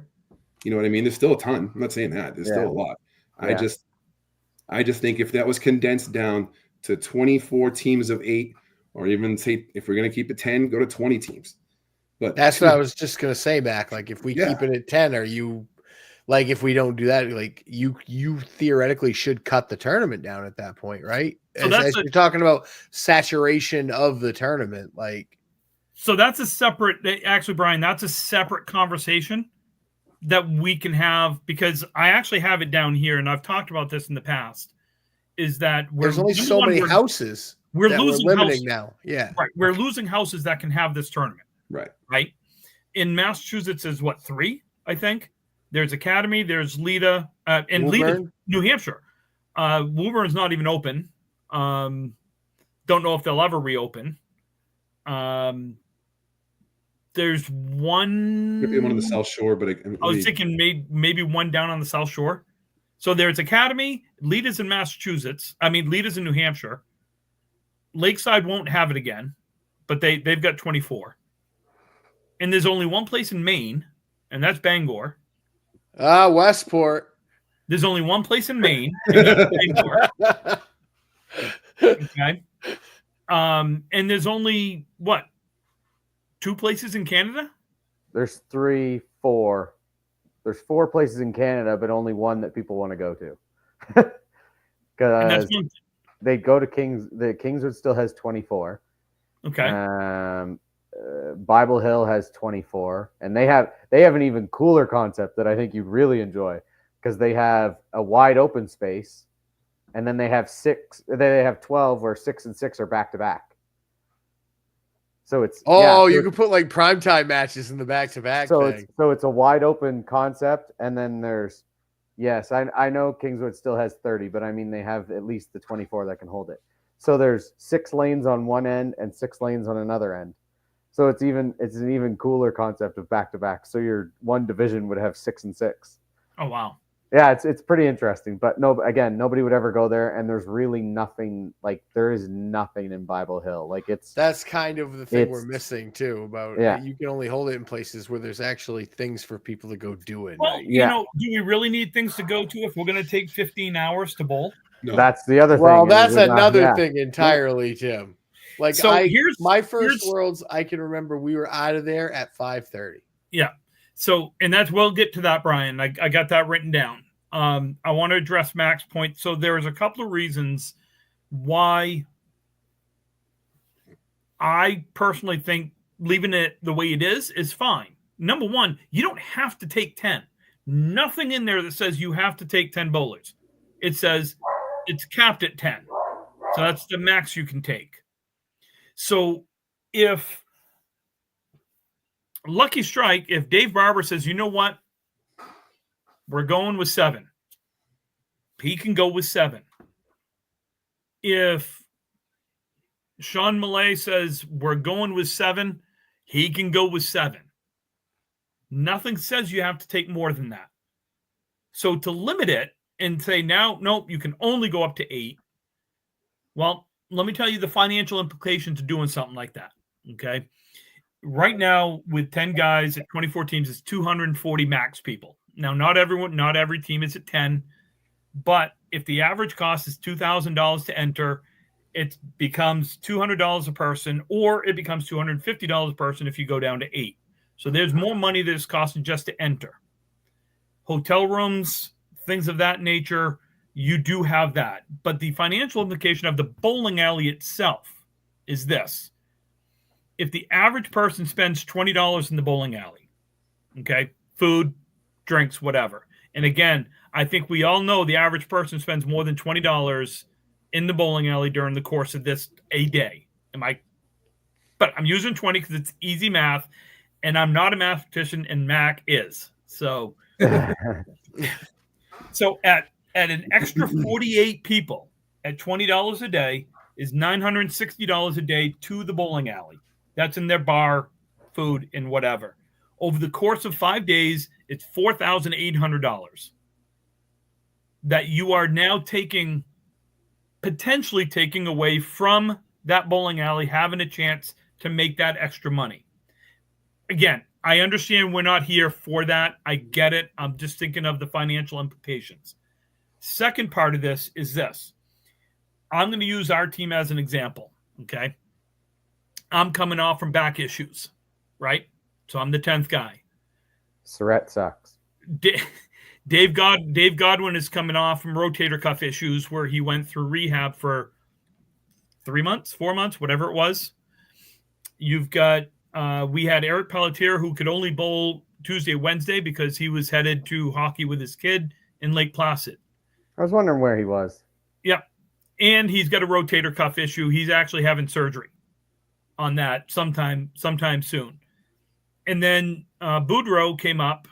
You know what I mean? There's still a ton. I'm not saying that. There's still a lot. Yeah. I just think if that was condensed down to 24 teams of 8, or even say if we're going to keep it 10, go to 20 teams. But that's what I was just going to say back. Like if we keep it at 10, are you like, if we don't do that, like you theoretically should cut the tournament down at that point, right? So as you're talking about saturation of the tournament, like. So that's a separate, actually, Brian, that's a separate conversation that we can have, because I actually have it down here, and I've talked about this in the past, is that there's only so many houses we're losing houses now. Yeah. Right. We're losing houses that can have this tournament. Right. In Massachusetts is 3, I think. There's Academy, there's Leda, and Leda, New Hampshire. Woburn not even open. Don't know if they'll ever reopen. There's one. Maybe one on the South Shore, but I was thinking maybe one down on the South Shore. So there's Academy, Leda's in Massachusetts. Leda's in New Hampshire. Lakeside won't have it again, but they've got 24. And there's only one place in Maine, and that's Bangor. Westport. There's only one place in Maine. Bangor. Okay. And there's only 2 places in Canada? There's 3, 4. There's 4 places in Canada, but only one that people want to go to. Because they go to Kings. The Kingswood still has 24. Okay. Bible Hill has 24, and they have an even cooler concept that I think you'd really enjoy, because they have a wide open space, and then they have 6. They have 12 where 6 and 6 are back to back. So it's you can put like primetime matches in the back to back. So it's a wide open concept, and then there's I know Kingswood still has 30, but I mean they have at least the 24 that can hold it. So there's 6 lanes on one end and 6 lanes on another end. So it's an even cooler concept of back to back. So your one division would have 6 and 6. Oh wow! Yeah, it's pretty interesting, but no, again, nobody would ever go there, and there's really nothing, like there is nothing in Bible Hill. Like That's kind of the thing we're it's- missing too. About Yeah. you can only hold it in places where there's actually things for people to go do it. Well, Yeah. do we really need things to go to if we're going to take 15 hours to bowl? No. that's the other thing. Well, is that's we're not- another yeah. thing entirely, Tim. Like So here's my first here's- Worlds, I can remember we were out of there at 5:30. Yeah. So, and we'll get to that, Brian. I got that written down. I want to address Mac's point. So there's a couple of reasons why I personally think leaving it the way it is fine. Number one, you don't have to take 10. Nothing in there that says you have to take 10 bowlers. It says it's capped at 10. So that's the max you can take. So if Lucky Strike, if Dave Barber says, you know what, we're going with 7, he can go with 7. If Sean Millay says we're going with 7, he can go with 7. Nothing says you have to take more than that. So to limit it and say now, nope, you can only go up to 8. Well, let me tell you the financial implications of doing something like that. Okay. Right now, with 10 guys at 24 teams, it's 240 max people. Now, not every team is at 10, but if the average cost is $2,000 to enter, it becomes $200 a person, or it becomes $250 a person if you go down to 8. So there's more money that is costing just to enter. Hotel rooms, things of that nature, you do have that. But the financial implication of the bowling alley itself is this. If the average person spends $20 in the bowling alley, okay, food, drinks, whatever. And again, I think we all know the average person spends more than $20 in the bowling alley during the course of a day. But I'm using 20 because it's easy math, and I'm not a mathematician, and Mac is. So, so at an extra 48 people at $20 a day is $960 a day to the bowling alley. That's in their bar, food, and whatever. Over the course of 5 days, it's $4,800 that you are now potentially taking away from that bowling alley, having a chance to make that extra money. Again, I understand we're not here for that. I get it. I'm just thinking of the financial implications. Second part of this is this. I'm going to use our team as an example, okay? I'm coming off from back issues, right? So I'm the 10th guy. Surrett sucks. Dave Godwin is coming off from rotator cuff issues where he went through rehab for 3 months, 4 months, whatever it was. You've got, we had Eric Pelletier, who could only bowl Tuesday, Wednesday because he was headed to hockey with his kid in Lake Placid. I was wondering where he was. Yep. And he's got a rotator cuff issue. He's actually having surgery on that sometime soon. And then Boudreaux came up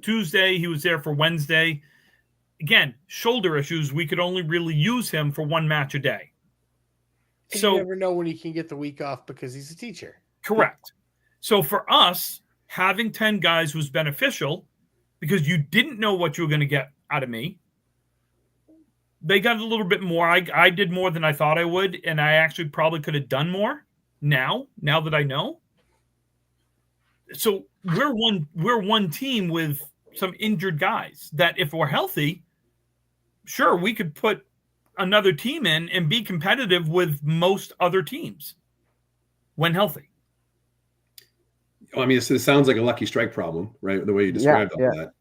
Tuesday. He was there for Wednesday. Again, shoulder issues. We could only really use him for one match a day. And So you never know when he can get the week off because he's a teacher. correct. So for us, having 10 guys was beneficial because you didn't know what you were going to get out of me. They got a little bit more. I did more than I thought I would, and I actually probably could have done more now that I know. So we're one team with some injured guys that if we're healthy, sure, we could put another team in and be competitive with most other teams when healthy. I mean, it sounds like a lucky strike problem, right? The way you described all that.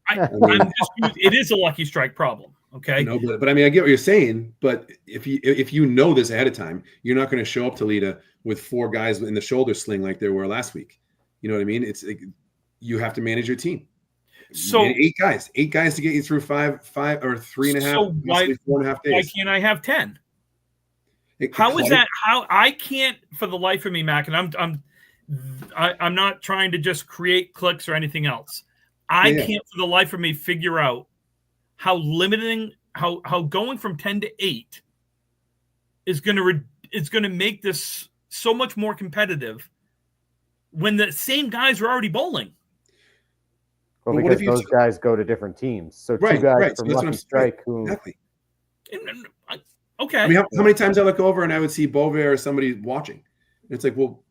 It is a lucky strike problem. Okay. No, but I mean, I get what you're saying. But if you know this ahead of time, you're not going to show up to Lita with 4 guys in the shoulder sling like there were last week. You know what I mean? It's like, you have to manage your team. So 8 guys to get you through 5 or 3.5, so why, 4.5 days. Why can't I have 10? How is that? How I can't for the life of me, Mac, and I'm not trying to just create clicks or anything else. I can't for the life of me figure out how limiting, how going from 10 to 8 is going to make this so much more competitive when the same guys are already bowling. Well, But what because if you those guys go to different teams. So two right, guys right. from So that's what Lucky I'm Strike who exactly. Okay. I mean, how many times I look over and I would see Bovair or somebody watching? It's like, well,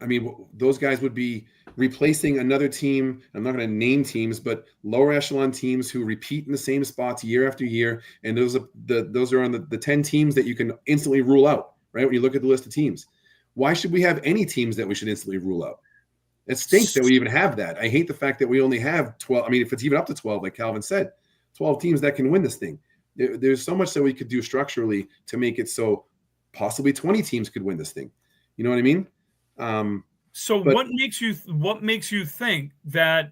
I mean, those guys would be replacing another team. I'm not going to name teams, but lower echelon teams who repeat in the same spots year after year. And those are on the 10 teams that you can instantly rule out, right? When you look at the list of teams, why should we have any teams that we should instantly rule out? It stinks that we even have that. I hate the fact that we only have 12. I mean, if it's even up to 12, like Calvin said, 12 teams that can win this thing. There's so much that we could do structurally to make it so possibly 20 teams could win this thing. You know what I mean? What makes you think that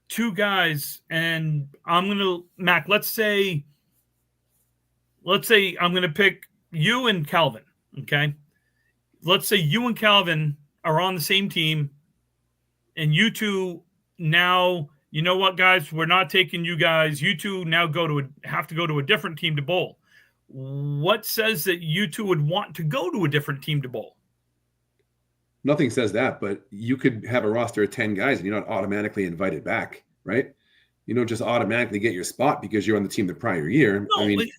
two guys, and I'm gonna Mac, let's say I'm gonna pick you and Calvin. Okay. Let's say you and Calvin are on the same team, and you two now, you know what, guys, we're not taking you guys. You two now have to go to a different team to bowl. What says that you two would want to go to a different team to bowl? Nothing says that, but you could have a roster of 10 guys and you're not automatically invited back, right? You don't just automatically get your spot because you're on the team the prior year. No, I mean,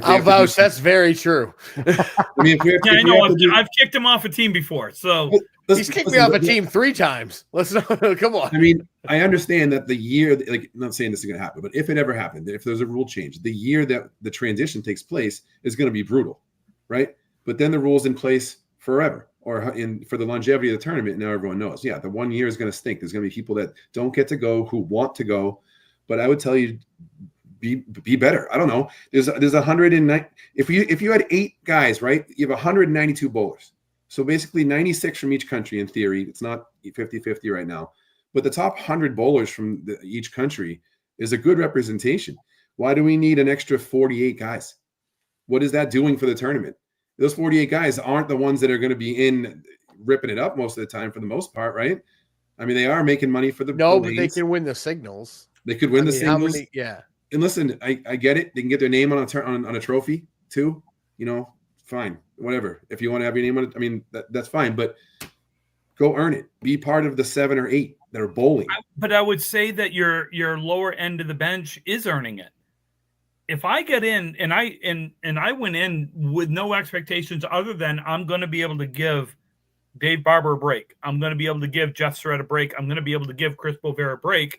I'll vouch that's very true. I mean, I know I've kicked him off a team before, so he's kicked me off a team 3 times. Let's not come on. I mean, I understand that the year, like, I'm not saying this is going to happen, but if it ever happened, if there's a rule change, the year that the transition takes place is going to be brutal, right? But then the rule's in place forever, or for the longevity of the tournament. Now everyone knows, yeah, the 1 year is going to stink. There's going to be people that don't get to go who want to go. But I would tell you, be better. I don't know. There's 109. If you had 8 guys, right? You have 192 bowlers. So basically 96 from each country in theory. It's not 50-50 right now. But the top 100 bowlers from each country is a good representation. Why do we need an extra 48 guys? What is that doing for the tournament? Those 48 guys aren't the ones that are going to be in ripping it up most of the time for the most part, right? I mean, they are making money for the but they can win the signals. They could win the singles. Yeah. And listen, I get it. They can get their name on a trophy too. You know, fine, whatever. If you want to have your name on it, I mean, that's fine. But go earn it. Be part of the 7 or 8 that are bowling. But I would say that your lower end of the bench is earning it. If I get in and I went in with no expectations other than I'm going to be able to give Dave Barber a break, I'm going to be able to give Jeff Surratt a break, I'm going to be able to give Chris Bovair a break,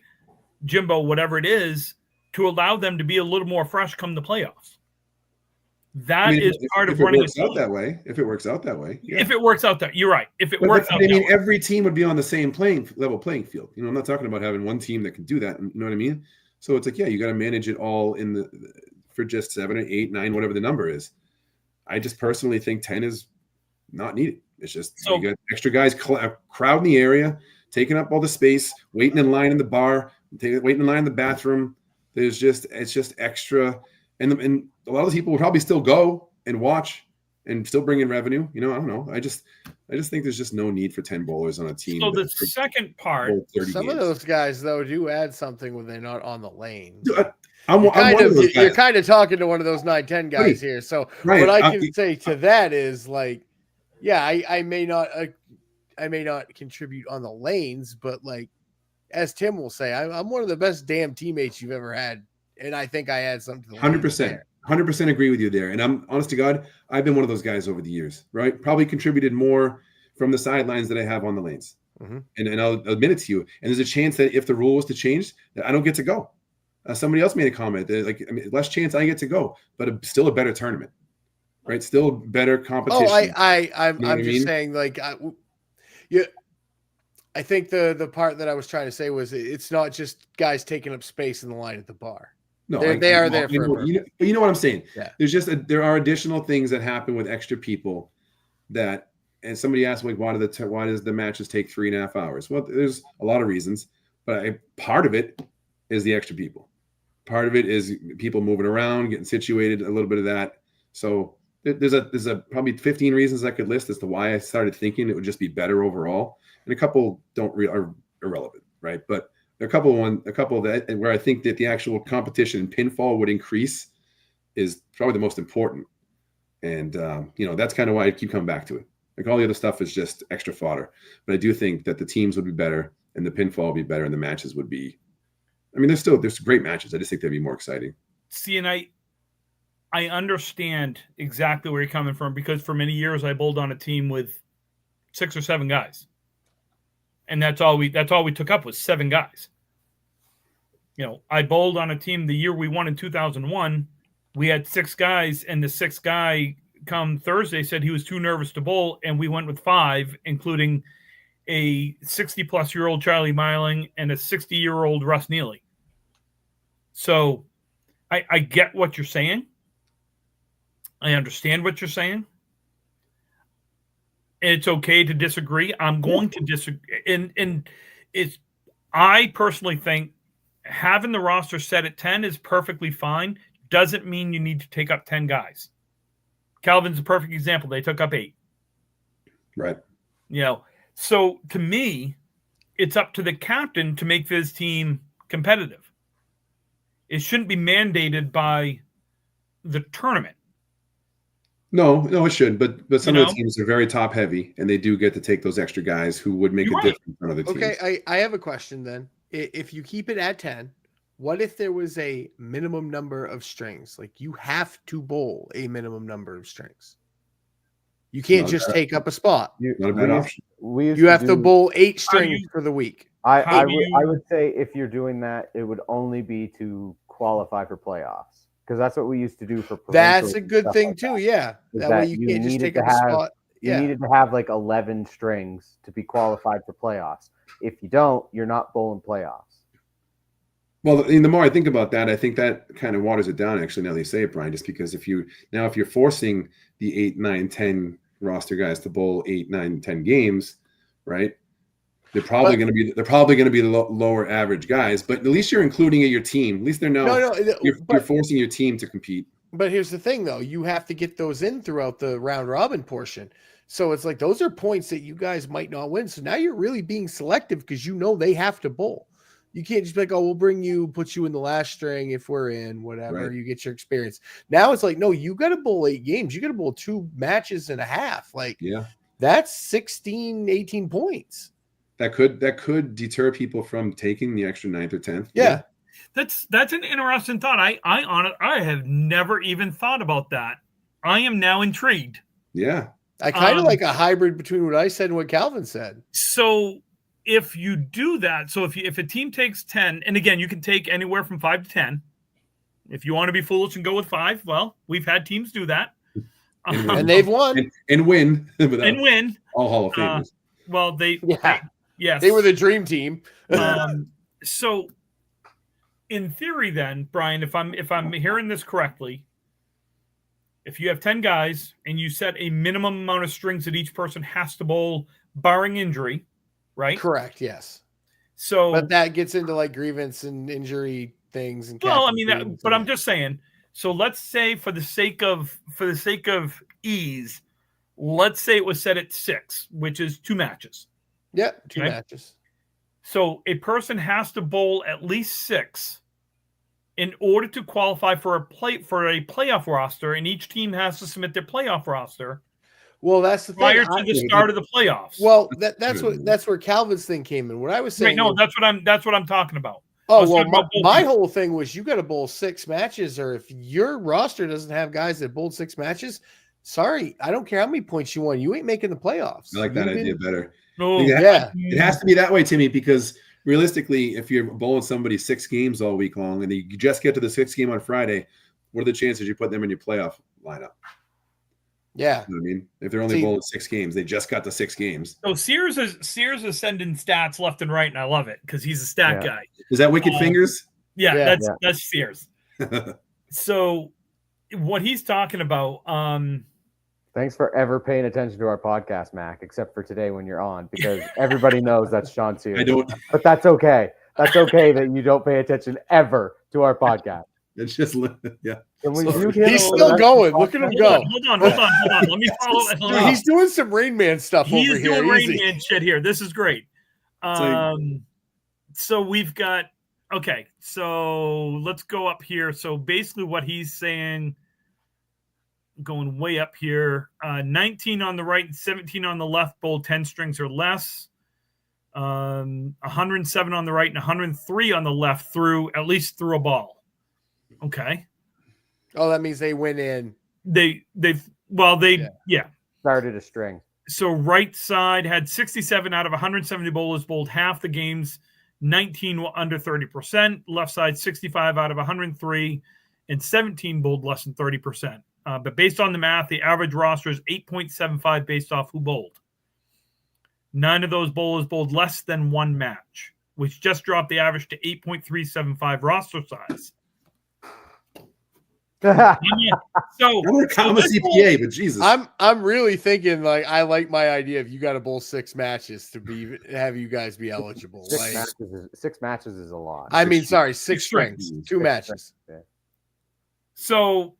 Jimbo, whatever it is, to allow them to be a little more fresh come the playoffs. That is part of running a team. If it works out that way. Yeah. If it works out that, you're right. If it works out, every team would be on the same level playing field. You know, I'm not talking about having one team that can do that. You know what I mean? So it's like, yeah, you got to manage it all for just 7 or 8, 9, whatever the number is. I just personally think 10 is not needed. It's just you got extra guys crowding the area, taking up all the space, waiting in line in the bar, waiting in line in the bathroom. It's just extra, and a lot of people will probably still go and watch and still bring in revenue. You know, I don't know. I just think there's just no need for 10 bowlers on a team. So the second part, some of those guys though do add something when they're not on the lane. You're kind of talking to one of those 9-10 guys here. So what I can say to that is like, yeah, I may not contribute on the lanes, but like, as Tim will say, I'm one of the best damn teammates you've ever had, and I think I add something to the 100% agree with you there. And I'm honest to God, I've been one of those guys over the years, right? Probably contributed more from the sidelines than I have on the lanes. Mm-hmm. And I'll admit it to you. And there's a chance that if the rule was to change, that I don't get to go. Somebody else made a comment that less chance I get to go, but still a better tournament, right? Still better competition. I'm just saying, like, I think the part that I was trying to say was it's not just guys taking up space in the line at the bar. No, they are there for but you know what I'm saying? Yeah. There's there are additional things that happen with extra people that, and somebody asked, like, why does the matches take 3.5 hours? Well, there's a lot of reasons, but part of it is the extra people. Part of it is people moving around, getting situated, a little bit of that. So there's probably 15 reasons I could list as to why I started thinking it would just be better overall. And a couple are irrelevant, right? But there are a couple that where I think that the actual competition in pinfall would increase is probably the most important. And that's kind of why I keep coming back to it. Like, all the other stuff is just extra fodder. But I do think that the teams would be better and the pinfall would be better, and the matches would be. I mean, there's great matches. I just think they'd be more exciting. See, and I understand exactly where you're coming from, because for many years I bowled on a team with 6 or 7 guys, and that's all we took up was 7 guys. You know, I bowled on a team the year we won in 2001. We had 6 guys, and the 6th guy come Thursday said he was too nervous to bowl, and we went with 5, including a 60-plus-year-old Charlie Miling and a 60-year-old Russ Neely. So I get what you're saying. I understand what you're saying. It's okay to disagree. I'm going to disagree. And I personally think having the roster set at 10 is perfectly fine. Doesn't mean you need to take up 10 guys. Calvin's a perfect example. They took up 8. Right. You know, so to me, it's up to the captain to make his team competitive. It shouldn't be mandated by the tournament. No, it should. But some of the teams are very top heavy, and they do get to take those extra guys who would make a difference on other teams. Okay, I have a question then. If you keep it at 10, what if there was a minimum number of strings? Like, you have to bowl a minimum number of strings. You can't just take up a spot. Not a bad option. You have to bowl 8 strings for the week. I would say if you're doing that, it would only be to qualify for playoffs, because that's what we used to do for. That's a good thing too. Yeah, that way you can't just take up a spot. You needed to have like 11 strings to be qualified for playoffs. If you don't, you're not bowling playoffs. Well, the more I think about that, I think that kind of waters it down. Actually, now that you say it, Brian, just because if you're forcing the 8, 9, 10 roster guys to bowl 8, 9, 10 games, right? They're probably going to be the lower average guys, but at least you're including your team. At least they're you're forcing your team to compete. But here's the thing, though: you have to get those in throughout the round robin portion. So it's like those are points that you guys might not win. So now you're really being selective because you know they have to bowl. You can't just be like, oh, we'll put you in the last string if we're in, whatever. Right. You get your experience. Now it's like, no, you got to bowl 8 games. You got to bowl 2 matches and a half. Like, that's 16, 18 points. That could deter people from taking the extra 9th or 10th. Yeah. That's an interesting thought. I have never even thought about that. I am now intrigued. Yeah. I kind of like a hybrid between what I said and what Calvin said. So if you do that, so if a team takes 10, and again, you can take anywhere from 5 to 10. If you want to be foolish and go with 5, well, we've had teams do that. And they've won. And win. And win. All Hall of Famers. Well, yes. They were the dream team. So in theory then, Brian, if I'm hearing this correctly, if you have 10 guys and you set a minimum amount of strings that each person has to bowl, barring injury, right? Correct. Yes. So, but that gets into like grievance and injury things. And well, I mean, but I'm just saying. So let's say for the sake of ease, let's say it was set at 6, which is 2 matches. Yeah, 2 matches. So a person has to bowl at least 6 in order to qualify for a playoff roster, and each team has to submit their playoff roster. Well, that's the thing. Prior to the start of the playoffs. Well, that's where Calvin's thing came in. What I was saying. Right, no, that's what I'm talking about. Oh well, my whole thing was you got to bowl 6 matches, or if your roster doesn't have guys that bowled 6 matches, sorry, I don't care how many points you won, you ain't making the playoffs. I like that idea better. Oh, it has to be that way, Timmy, because realistically, if you're bowling somebody 6 games all week long and you just get to the 6th game on Friday, what are the chances you put them in your playoff lineup? Yeah. You know what I mean? If they're only bowling 6 games, they just got the 6 games. So Sears is sending stats left and right, and I love it because he's a stat guy. Is that Wicked Fingers? Yeah, that's Sears. So what he's talking about, thanks for ever paying attention to our podcast, Mac, except for today when you're on, because everybody knows that's Sean Sears. I don't. But that's okay. That's okay that you don't pay attention ever to our podcast. It's just, yeah. He's still going. Look at him go. Hold on. Let me follow. Dude, he's doing some Rain Man stuff over here. He's doing Rain Man shit here. This is great. So we've got, okay, so let's go up here. So basically what he's saying, going way up here, 19 on the right and 17 on the left, bowl 10 strings or less. 107 on the right and 103 on the left through a ball. Okay. Oh, that means they went in. Yeah. Started a string. So right side had 67 out of 170 bowlers bowled half the games, 19 were under 30%. Left side 65 out of 103 and 17 bowled less than 30%. But based on the math, the average roster is 8.75 based off who bowled. 9 of those bowlers bowled less than one match, which just dropped the average to 8.375 roster size. So I'm a CPA, but Jesus, I'm really thinking like I like my idea if you got to bowl 6 matches to have you guys be eligible. Six matches is a lot. I mean, sorry, 6 strings, 2 matches. Yeah. So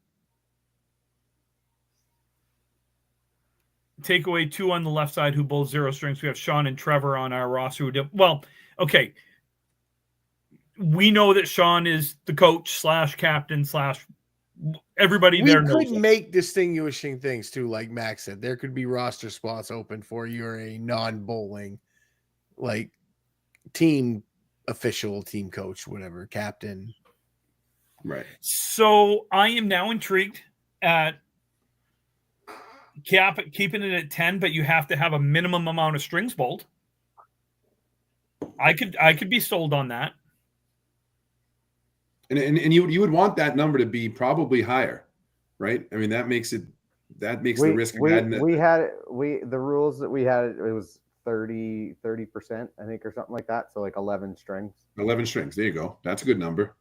take away 2 on the left side who bowled 0 strings. We have Sean and Trevor on our roster who did well. Okay, we know that Sean is the coach / captain / everybody we there knows. Could make distinguishing things too, like Max said. There could be roster spots open for you or a non-bowling, like team official, team coach, whatever, captain. right? So I am now intrigued at keeping it at 10, but you have to have a minimum amount of strings bowled. I could be sold on that. And you would want that number to be probably higher, right? I mean, that makes the risk of adding it. The rules that we had, it was 30%, I think, or something like that. So like 11 strings. 11 strings. There you go. That's a good number.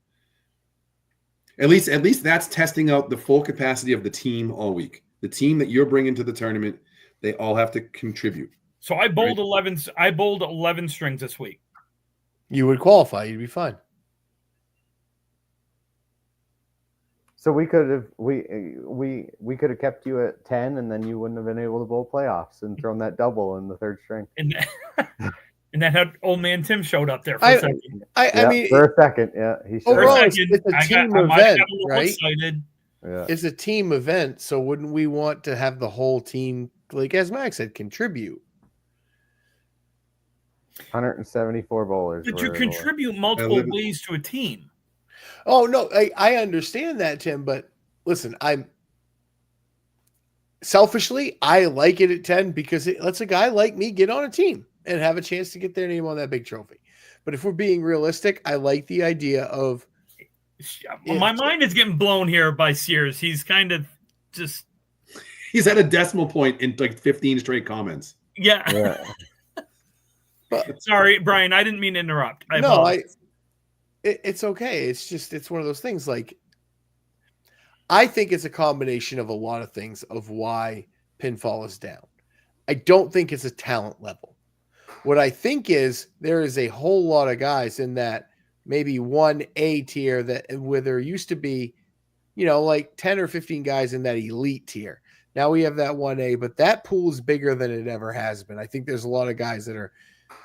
At least that's testing out the full capacity of the team all week. The team that you're bringing to the tournament, they all have to contribute. So I bowled 11. I bowled 11 strings this week. You would qualify. You'd be fine. So we could have kept you at 10, and then you wouldn't have been able to bowl playoffs and thrown that double in the 3rd string. And then had old man Tim showed up there for a second. I mean, for a second, yeah, he showed overall, up. it's a team event, right? Excited. Yeah. It's a team event, so wouldn't we want to have the whole team, like as Max said, contribute? 174 bowlers. But you contribute multiple ways to a team. Oh, no, I understand that, Tim, but listen, selfishly, I like it at 10 because it lets a guy like me get on a team and have a chance to get their name on that big trophy. But if we're being realistic, I like the idea of... My mind is getting blown here by Sears. He's kind of just... He's at a decimal point in like 15 straight comments. Yeah. But, sorry, Brian, I didn't mean to interrupt. It's okay. It's one of those things. Like, I think it's a combination of a lot of things of why pinfall is down. I don't think it's a talent level. What I think is there is a whole lot of guys in that maybe 1A tier where there used to be, like 10 or 15 guys in that elite tier. Now we have that 1A, but that pool is bigger than it ever has been. I think there's a lot of guys that are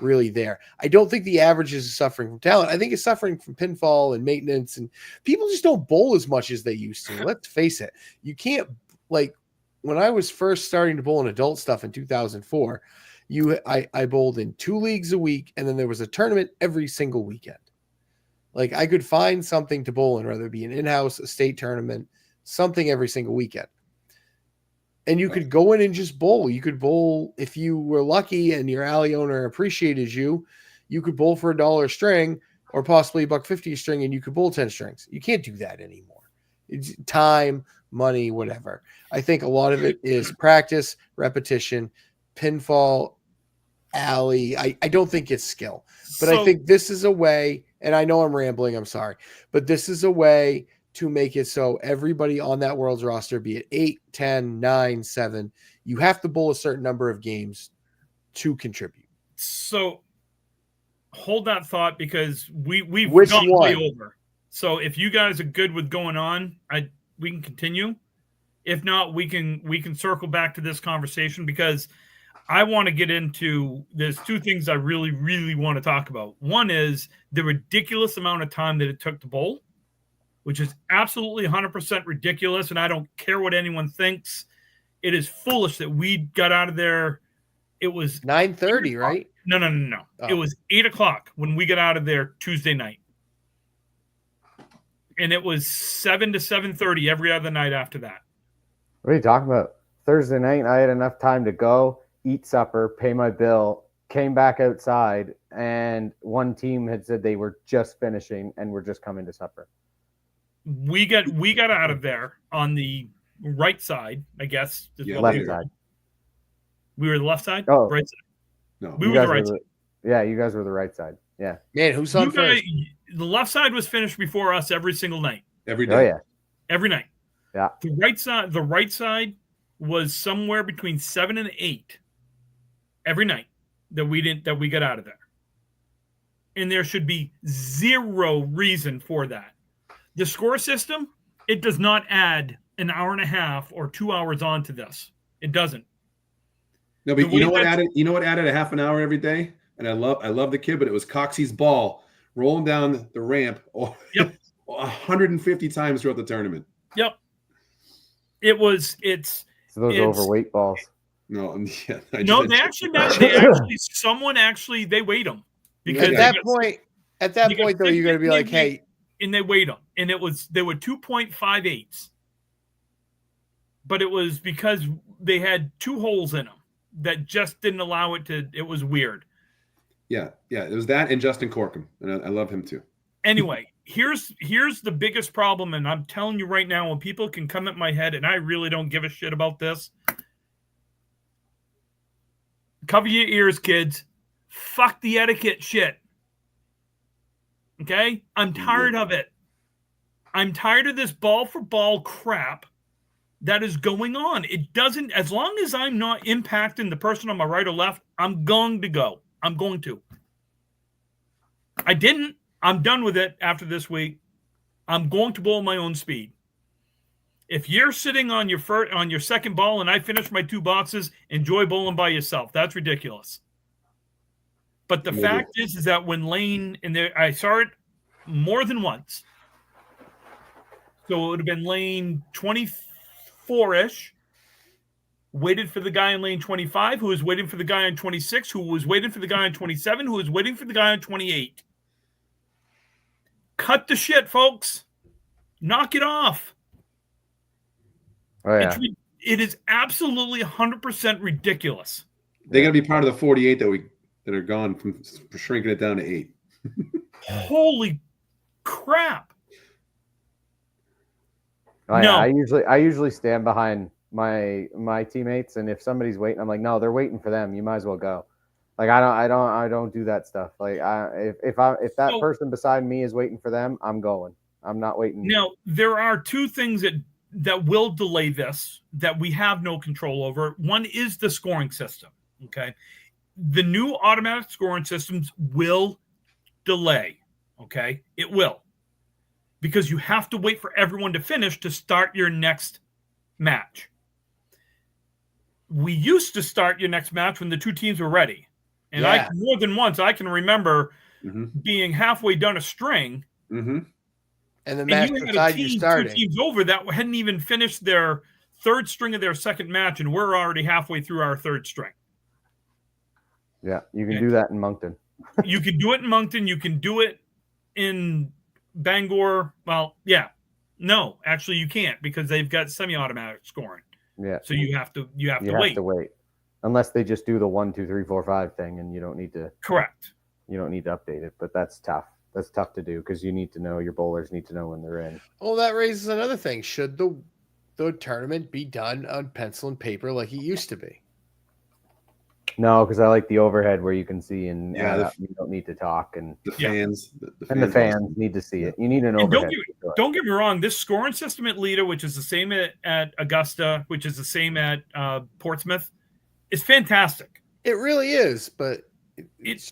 really there. I don't think the average is suffering from talent. I think it's suffering from pinfall and maintenance, and people just don't bowl as much as they used to. Let's face it. You can't, like, when I was first starting to bowl in adult stuff in 2004, I bowled in 2 leagues a week, and then there was a tournament every single weekend. Like, I could find something to bowl in, whether it be an in-house, a state tournament, something every single weekend. And you could go in and just bowl. You could bowl if you were lucky and your alley owner appreciated you. You could bowl for $1 a string or possibly $1.50 a string, and you could bowl 10 strings. You can't do that anymore. It's time, money, whatever. I think a lot of it is practice, repetition, pinfall, alley. I don't think it's skill. But I think this is a way, and I know I'm rambling, I'm sorry, but this is a way to make it so everybody on that world's roster, be it 8, 10, 9, 7, you have to bowl a certain number of games to contribute. So hold that thought because we've Which gone one? way over. So if you guys are good with going on, we can continue. If not, we can circle back to this conversation because I want to get into, there's 2 things I really, really want to talk about. One is the ridiculous amount of time that it took to bowl, which is absolutely 100% ridiculous, and I don't care what anyone thinks. It is foolish that we got out of there It was 9:30, right? No. Oh. It was 8:00 when we got out of there Tuesday night. And it was 7 to 7:30 every other night after that. What are you talking about? Thursday night, I had enough time to go, eat supper, pay my bill, came back outside, and one team had said they were just finishing and were just coming to supper. We got out of there on the right side, I guess. Left side. We were the left side? Oh. Right side. No. We were the right side. Yeah, you guys were the right side. Yeah. Man, who's on first? The left side was finished before us every single night. Every day. Oh, yeah. Every night. Yeah. The right side was somewhere between 7 and 8 every night that we got out of there. And there should be zero reason for that. The score system, it does not add an hour and a half or 2 hours onto this. It doesn't. No, but you know what added a half an hour every day? And I love the kid, but it was Coxie's ball rolling down the ramp 150 times throughout the tournament. Yep. So those overweight balls. No, yeah. They weighed them. Because at that point though, you're going to be like, hey. And they weighed them. And they were 2.58s. But it was because they had 2 holes in them that just didn't allow it was weird. Yeah. It was that and Justin Corkum. And I love him too. Anyway, here's the biggest problem. And I'm telling you right now, when people can come at my head, and I really don't give a shit about this. Cover your ears, kids. Fuck the etiquette shit. Okay? I'm tired of it. I'm tired of this ball for ball crap that is going on. It doesn't, as long as I'm not impacting the person on my right or left, I'm going to go. I'm going to. I didn't. I'm done with it after this week. I'm going to bowl my own speed. If you're sitting on your second ball and I finish my 2 boxes, enjoy bowling by yourself. That's ridiculous. But the fact is that when Lane, I saw it more than once. So it would have been lane 24-ish, waited for the guy in lane 25, who was waiting for the guy on 26, who was waiting for the guy on 27, who was waiting for the guy on 28. Cut the shit, folks. Knock it off. Oh, yeah. It is absolutely 100% ridiculous. They got to be part of the 48 that are gone from shrinking it down to 8. Holy crap! Oh, yeah. I usually stand behind my teammates, and if somebody's waiting, I'm like, no, they're waiting for them. You might as well go. Like I don't do that stuff. Like if that person beside me is waiting for them, I'm going. I'm not waiting. Now there are 2 things that will delay this that we have no control over. One is the scoring system. Okay, the new automatic scoring systems will delay. Okay, it will, because you have to wait for everyone to finish to start your next match. We used to start your next match when the 2 teams were ready. And more than once, I can remember being halfway done a string. Mm-hmm. And the match beside you starting. 2 teams over that hadn't even finished their 3rd string of their second match, and we're already halfway through our 3rd string. Yeah, you can do that in Moncton. You can do it in Moncton. You can do it in Bangor. Well, yeah. No, actually you can't, because they've got semi-automatic scoring. Yeah. So you have to wait. You have to wait. Unless they just do the 1, 2, 3, 4, 5 thing, and you don't need to. Correct. You don't need to update it, but that's tough. That's tough to do, because you need to know, your bowlers need to know when they're in. Well, that raises another thing. Should the tournament be done on pencil and paper like it used to be? No, because I like the overhead where you can see, and you don't need to talk, and the fans. The fans need to see it. You need an overhead. Don't get me wrong. This scoring system at Lita, which is the same at Augusta, which is the same at Portsmouth, is fantastic. It really is, but it's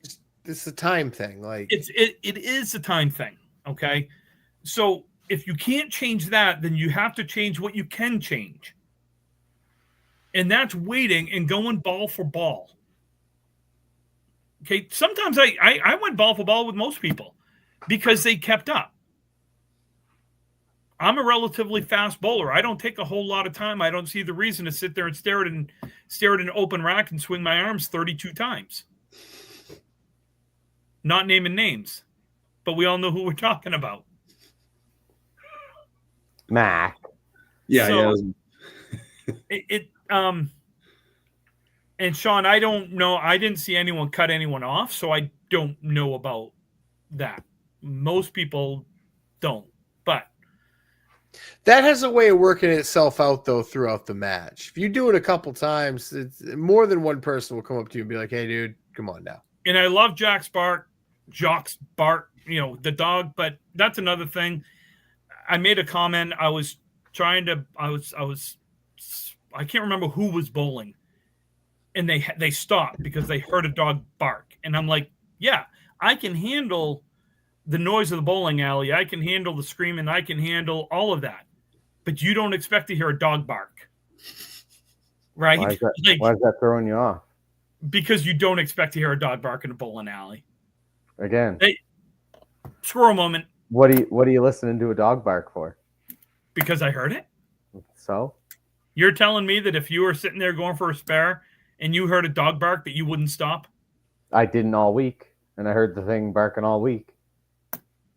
a time thing. Like it is a time thing. Okay, so if you can't change that, then you have to change what you can change, and that's waiting and going ball for ball. Okay, sometimes I went ball for ball with most people because they kept up. I'm a relatively fast bowler. I don't take a whole lot of time. I don't see the reason to sit there and stare at stare at an open rack and swing my arms 32 times. Not naming names, but we all know who we're talking about. Mac. Yeah, So, yeah. And Sean, I don't know. I didn't see anyone cut anyone off, so I don't know about that. Most people don't, but that has a way of working itself out though throughout the match. If you do it a couple times, it's more than one person will come up to you and be like, "Hey, dude, come on now." And I love Jock's bark, the dog. But that's another thing. I made a comment. I can't remember who was bowling. And they stopped because they heard a dog bark. And I'm like, yeah, I can handle the noise of the bowling alley. I can handle the screaming. I can handle all of that. But you don't expect to hear a dog bark. Right? Why is that throwing you off? Because you don't expect to hear a dog bark in a bowling alley. Again. Hey, squirrel moment. What are you listening to a dog bark for? Because I heard it. So? You're telling me that if you were sitting there going for a spare and you heard a dog bark that you wouldn't stop? I didn't all week, and I heard the thing barking all week.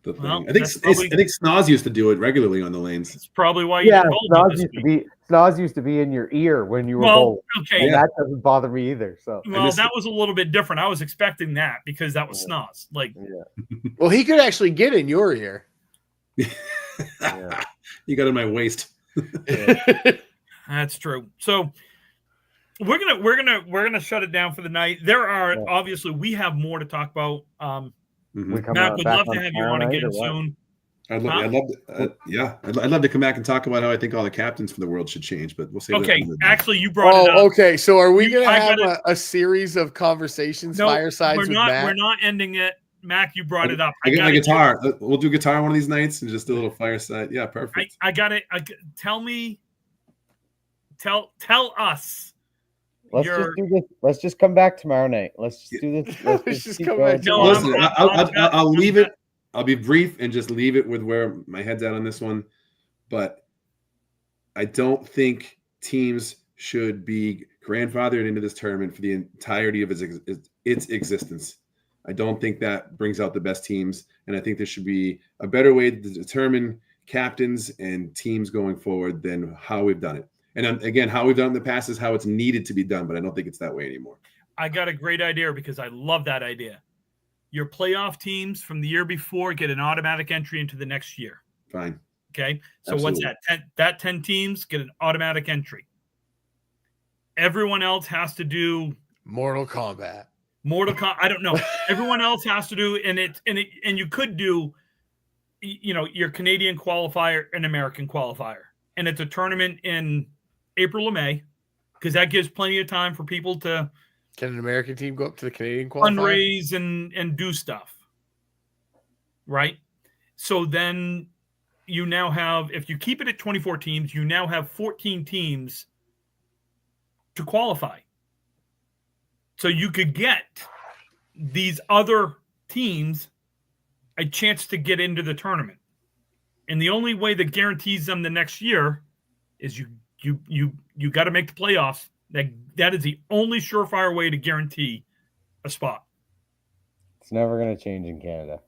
The thing. Well, I think Snoz used to do it regularly on the lanes. That's probably why you Snoz used to be in your ear when you were bowling. Okay. And that doesn't bother me either. So that was a little bit different. I was expecting that because that was Snoz. Well, he could actually get in your ear. Yeah. You got in my waist. That's true. So we're gonna shut it down for the night. There are obviously we have more to talk about. Matt, would love to have you on again soon. I'd love to come back and talk about how I think all the captains for the world should change, but we'll see. Okay, actually, you brought it up. Okay. So are we going to have a series of conversations, firesides with Matt? We're not ending it. Mac, you brought it up. I got my guitar. We'll do guitar one of these nights and just do a little fireside. Yeah, perfect. I got it. Tell us. Let's just come back tomorrow night. Let's just do this. Let's just come back. Listen, I'll leave it. I'll be brief and just leave it with where my head's at on this one. But I don't think teams should be grandfathered into this tournament for the entirety of its existence. I don't think that brings out the best teams. And I think there should be a better way to determine captains and teams going forward than how we've done it. And again, how we've done it in the past is how it's needed to be done, but I don't think it's that way anymore. I got a great idea because I love that idea. Your playoff teams from the year before get an automatic entry into the next year. Fine. Okay. So Absolutely. What's that? 10 teams get an automatic entry. Everyone else has to do Mortal Kombat. I don't know. Everyone else has to do, and you could do, your Canadian qualifier and American qualifier. And it's a tournament in April or May, because that gives plenty of time for people to. Can an American team go up to the Canadian qualifier? Fundraise and do stuff. Right? So then you now have, if you keep it at 24 teams, you now have 14 teams to qualify. So you could get these other teams a chance to get into the tournament. And the only way that guarantees them the next year is you got to make the playoffs. That is the only surefire way to guarantee a spot. It's never going to change in Canada.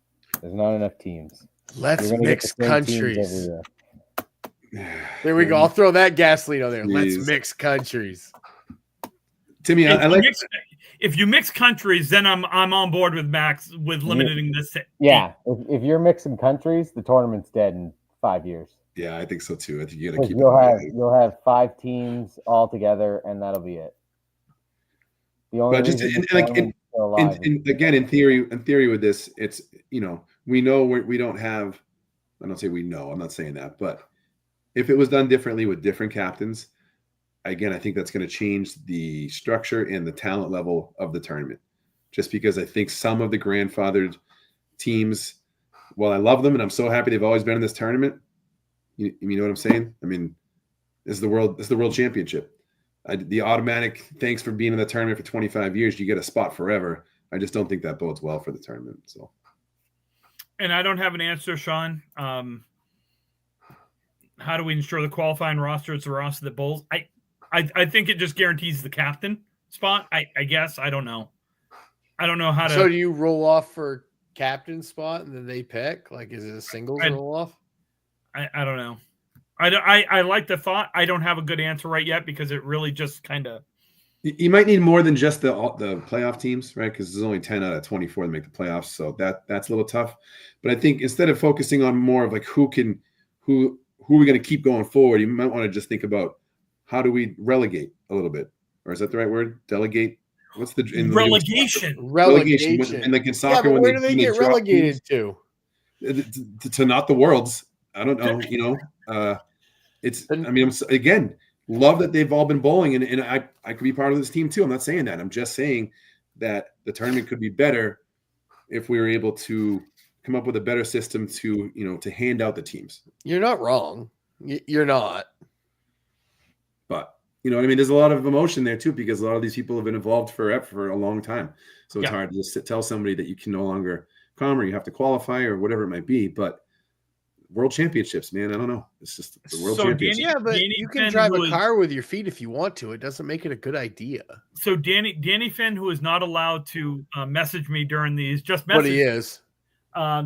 There's not enough teams. Let's mix countries. There we go. I'll throw that gasoline on there. Jeez. Let's mix countries. Timmy, if you mix countries, then I'm on board with Max with limiting this. Yeah, if you're mixing countries, the tournament's dead in 5 years. Yeah, I think so too. I think you got to keep. You'll have 5 teams all together, and that'll be it. The only again, in theory, with this, it's we know we don't have. I don't say we know. I'm not saying that, but if it was done differently with different captains, again, I think that's going to change the structure and the talent level of the tournament. Just because I think some of the grandfathered teams, while I love them and I'm so happy they've always been in this tournament, you know what I'm saying? I mean, this is the world championship. The automatic thanks for being in the tournament for 25 years, you get a spot forever. I just don't think that bodes well for the tournament. So, and I don't have an answer, Sean. How do we ensure the qualifying roster is the roster that bowls? I think it just guarantees the captain spot. I guess. I don't know. I don't know how to. So do you roll off for captain spot and then they pick? Like, is it a singles roll off? I don't know. I like the thought. I don't have a good answer right yet because it really just kind of. You might need more than just the playoff teams, right? Because there's only 10 out of 24 that make the playoffs, so that's a little tough. But I think instead of focusing on more of like who are we going to keep going forward, you might want to just think about how do we relegate a little bit, or is that the right word? Delegate. What's the relegation? Relegation. And like in soccer, yeah, but where do they get relegated to? To not the worlds. I don't know. You know, it's. I mean, again. Love that they've all been bowling, and I could be part of this team too. I'm not saying that. I'm just saying that the tournament could be better if we were able to come up with a better system to hand out the teams. You're not wrong. You're not. But you know what I mean? There's a lot of emotion there too, because a lot of these people have been involved for a long time. So it's hard to just tell somebody that you can no longer come or you have to qualify or whatever it might be. But World Championships, man. I don't know. It's just the World Championships. Yeah, but you can drive a car with your feet if you want to. It doesn't make it a good idea. So Danny Finn, who is not allowed to message me during these, just message. But he is.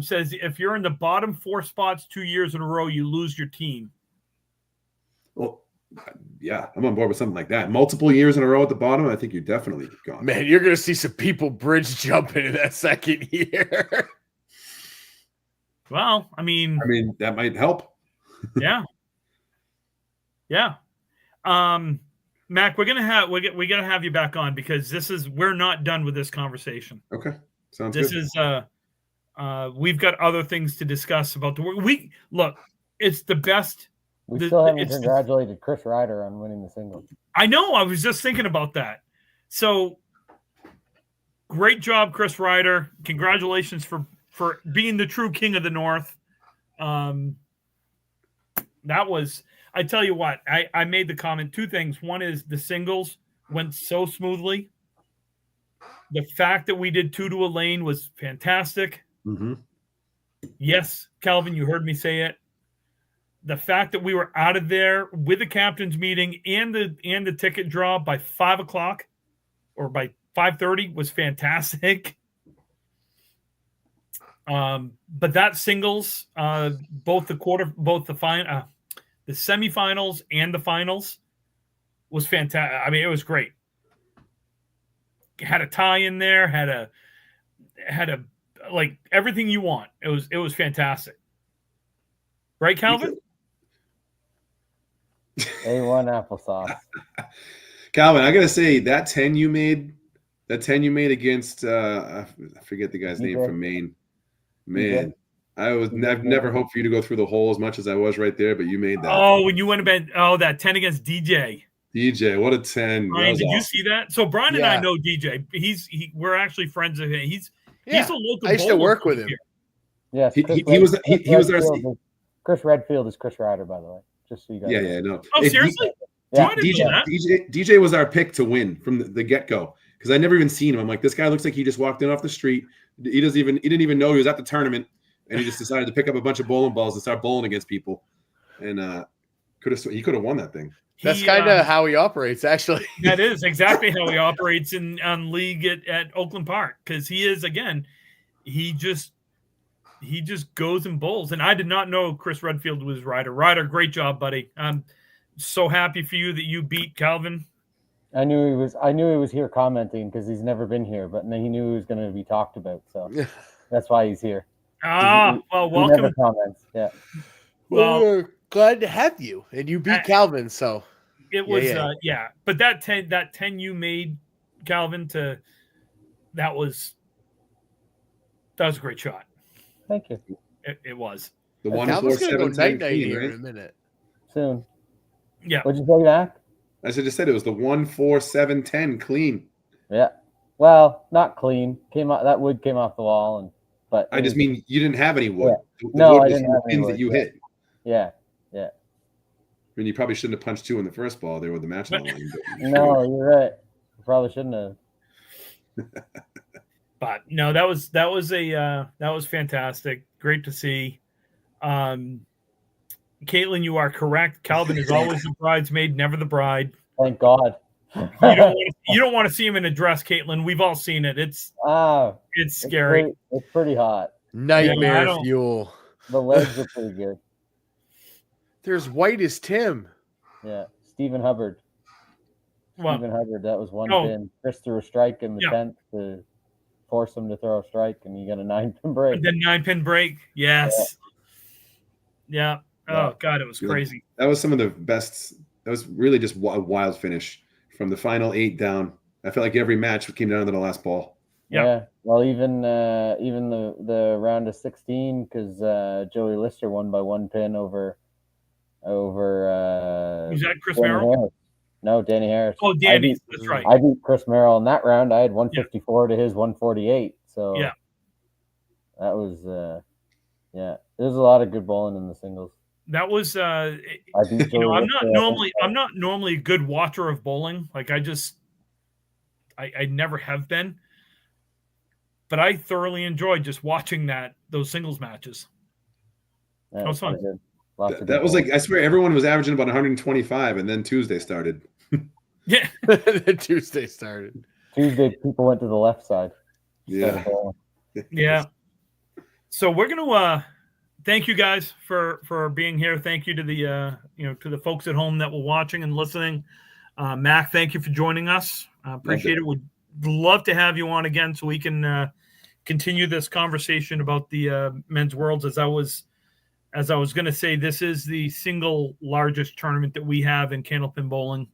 Says if you're in the bottom 4 spots 2 years in a row, you lose your team. Well, yeah, I'm on board with something like that. Multiple years in a row at the bottom, I think you're definitely gone. Man, you're going to see some people bridge jumping in that second year. Well, I mean, that might help. Yeah. Mac, we're gonna have you back on because we're not done with this conversation. Okay, sounds good. This is we've got other things to discuss about the work. Look, it's the best. We still haven't congratulated Chris Ryder on winning the singles. I know. I was just thinking about that. So, great job, Chris Ryder. Congratulations for being the true king of the North. That was, I tell you what, I made the comment, 2 things. One is the singles went so smoothly. The fact that we did 2 to a lane was fantastic. Mm-hmm. Yes, Calvin, you heard me say it. The fact that we were out of there with the captain's meeting and the ticket draw by 5 o'clock or by 5:30 was fantastic. But that singles, both the semifinals and the finals was fantastic. I mean, it was great. Had a tie in there, had a like everything you want. It was fantastic. Right, Calvin? A1 applesauce. Calvin, I gotta say that 10 you made against I forget the guy's name from Maine. Man, I've never hoped for you to go through the hole as much as I was right there, but you made that. Oh, when you went that 10 against DJ. DJ, what a 10. Brian, did you see that? So Brian and I know DJ. We're actually friends of him. He's a local. I used to work with him. Yes, he was our. Chris Redfield is Chris Ryder, by the way. Just so you guys. Yeah, no. Oh, seriously? DJ was our pick to win from the get-go because I never even seen him. I'm like, this guy looks like he just walked in off the street. He didn't even know he was at the tournament, and he just decided to pick up a bunch of bowling balls and start bowling against people, and he could have won that thing. That's kind of how he operates, actually. That is exactly how he operates on league at Oakland Park because he is he just goes and bowls. And I did not know Chris Redfield was Ryder. Ryder, great job, buddy. I'm so happy for you that you beat Calvin. I knew he was here commenting because he's never been here, but he knew he was going to be talked about, so that's why he's here. Well, welcome. He never comments. Yeah. Well, we're glad to have you, and you beat Calvin, so it was But that 10 you made, Calvin, that was a great shot. Thank you. It was. The 1 Calvin's 4 going to 7 go 10 night right? here in a minute. Soon. Yeah. What'd you say, Zach? I just said it was the 1 4 7 10 clean. Yeah. Well, not clean. That wood came off the wall, but I just mean you didn't have any wood. Yeah. The wood I was didn't have any pins wood. that you hit. Yeah. I mean, you probably shouldn't have punched 2 in the first ball there with the match on the line. No, you're right. You probably shouldn't have. But no, that was fantastic. Great to see. Caitlin, you are correct. Calvin is always the bridesmaid, never the bride. Thank God. You don't want to see him in a dress, Caitlin. We've all seen it. It's scary. It's pretty hot. Nightmare Yeah, fuel. The legs are pretty good. There's white as Tim. Yeah, Stephen Hubbard. Well, Stephen Hubbard, that was one Oh. pin. Chris threw a strike in the 10th to force him to throw a strike, and you got a 9-pin break. the 9-pin break. Yes. Yeah. Oh, God, it was crazy. That was some of the best. That was really just a wild finish from the final 8 down. I felt like every match came down to the last ball. Yeah. Well, even the round of 16, because Joey Lister won by 1 pin over. Was that Chris Danny Merrill? Harris. No, Danny Harris. Oh, Danny. That's right. I beat Chris Merrill in that round. I had 154 to his 148. So Yeah. that was there's a lot of good bowling in the singles. That was I beat Joey I'm Lister, not normally a good watcher of bowling. Like I never have been. But I thoroughly enjoyed just watching those singles matches. Yeah, That was fun. good. Lots of That good was bowling. like, I swear everyone was averaging about 125, and then Tuesday started. Yeah. Tuesday started. Tuesday, people went to the left side. Yeah. Yeah. So we're gonna thank you guys for being here. Thank you to the to the folks at home that were watching and listening. Mac, thank you for joining us. Appreciate it. Would love to have you on again so we can continue this conversation about the men's worlds. As I was going to say, this is the single largest tournament that we have in Candlepin bowling.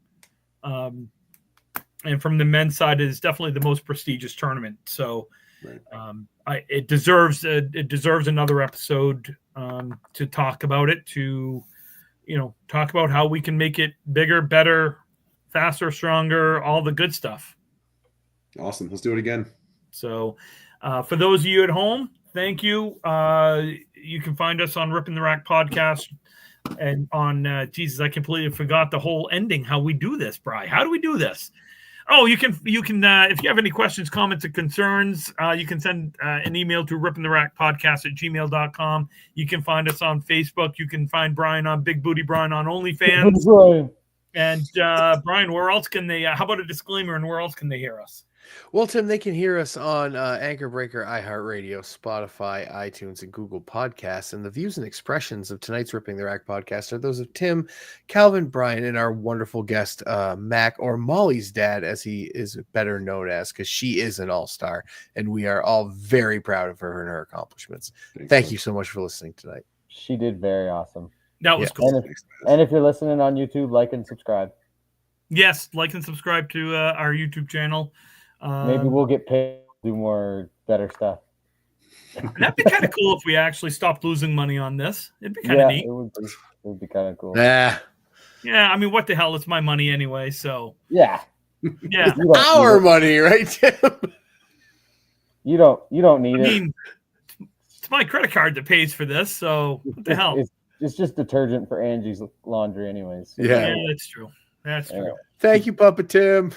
And from the men's side, it is definitely the most prestigious tournament. So it deserves another episode to talk about it, to talk about how we can make it bigger, better, faster, stronger, all the good stuff. Awesome. Let's do it again. So for those of you at home, thank you. You can find us on Ripping the Rack podcast and on Jesus, I completely forgot the whole ending, how we do this, Bri. How do we do this? Oh, you can if you have any questions, comments, or concerns, you can send an email to rippingtherackpodcast@gmail.com. You can find us on Facebook. You can find Brian on Big Booty Brian on OnlyFans. And Brian, where else can they? How about a disclaimer? And where else can they hear us? Well, Tim, they can hear us on Anchor Breaker, iHeartRadio, Spotify, iTunes, and Google Podcasts. And the views and expressions of tonight's Ripping the Rack podcast are those of Tim, Calvin, Brian, and our wonderful guest, Mac, or Molly's dad, as he is better known as, because she is an all-star. And we are all very proud of her and her accomplishments. Thank you so much for listening tonight. She did very awesome. That was cool. And if you're listening on YouTube, like and subscribe. Yes, like and subscribe to our YouTube channel. Maybe we'll get paid to do more better stuff. That'd be kind of cool if we actually stopped losing money on this. It'd be kind of neat. It would be kind of cool. Yeah. Yeah, I mean, what the hell? It's my money anyway, so. Yeah. Yeah. Our money, right, Tim? You don't need it. I mean, it's my credit card that pays for this, so what the hell? It's just detergent for Angie's laundry anyways. Yeah. Yeah, that's true. That's true. Thank you, Papa Tim.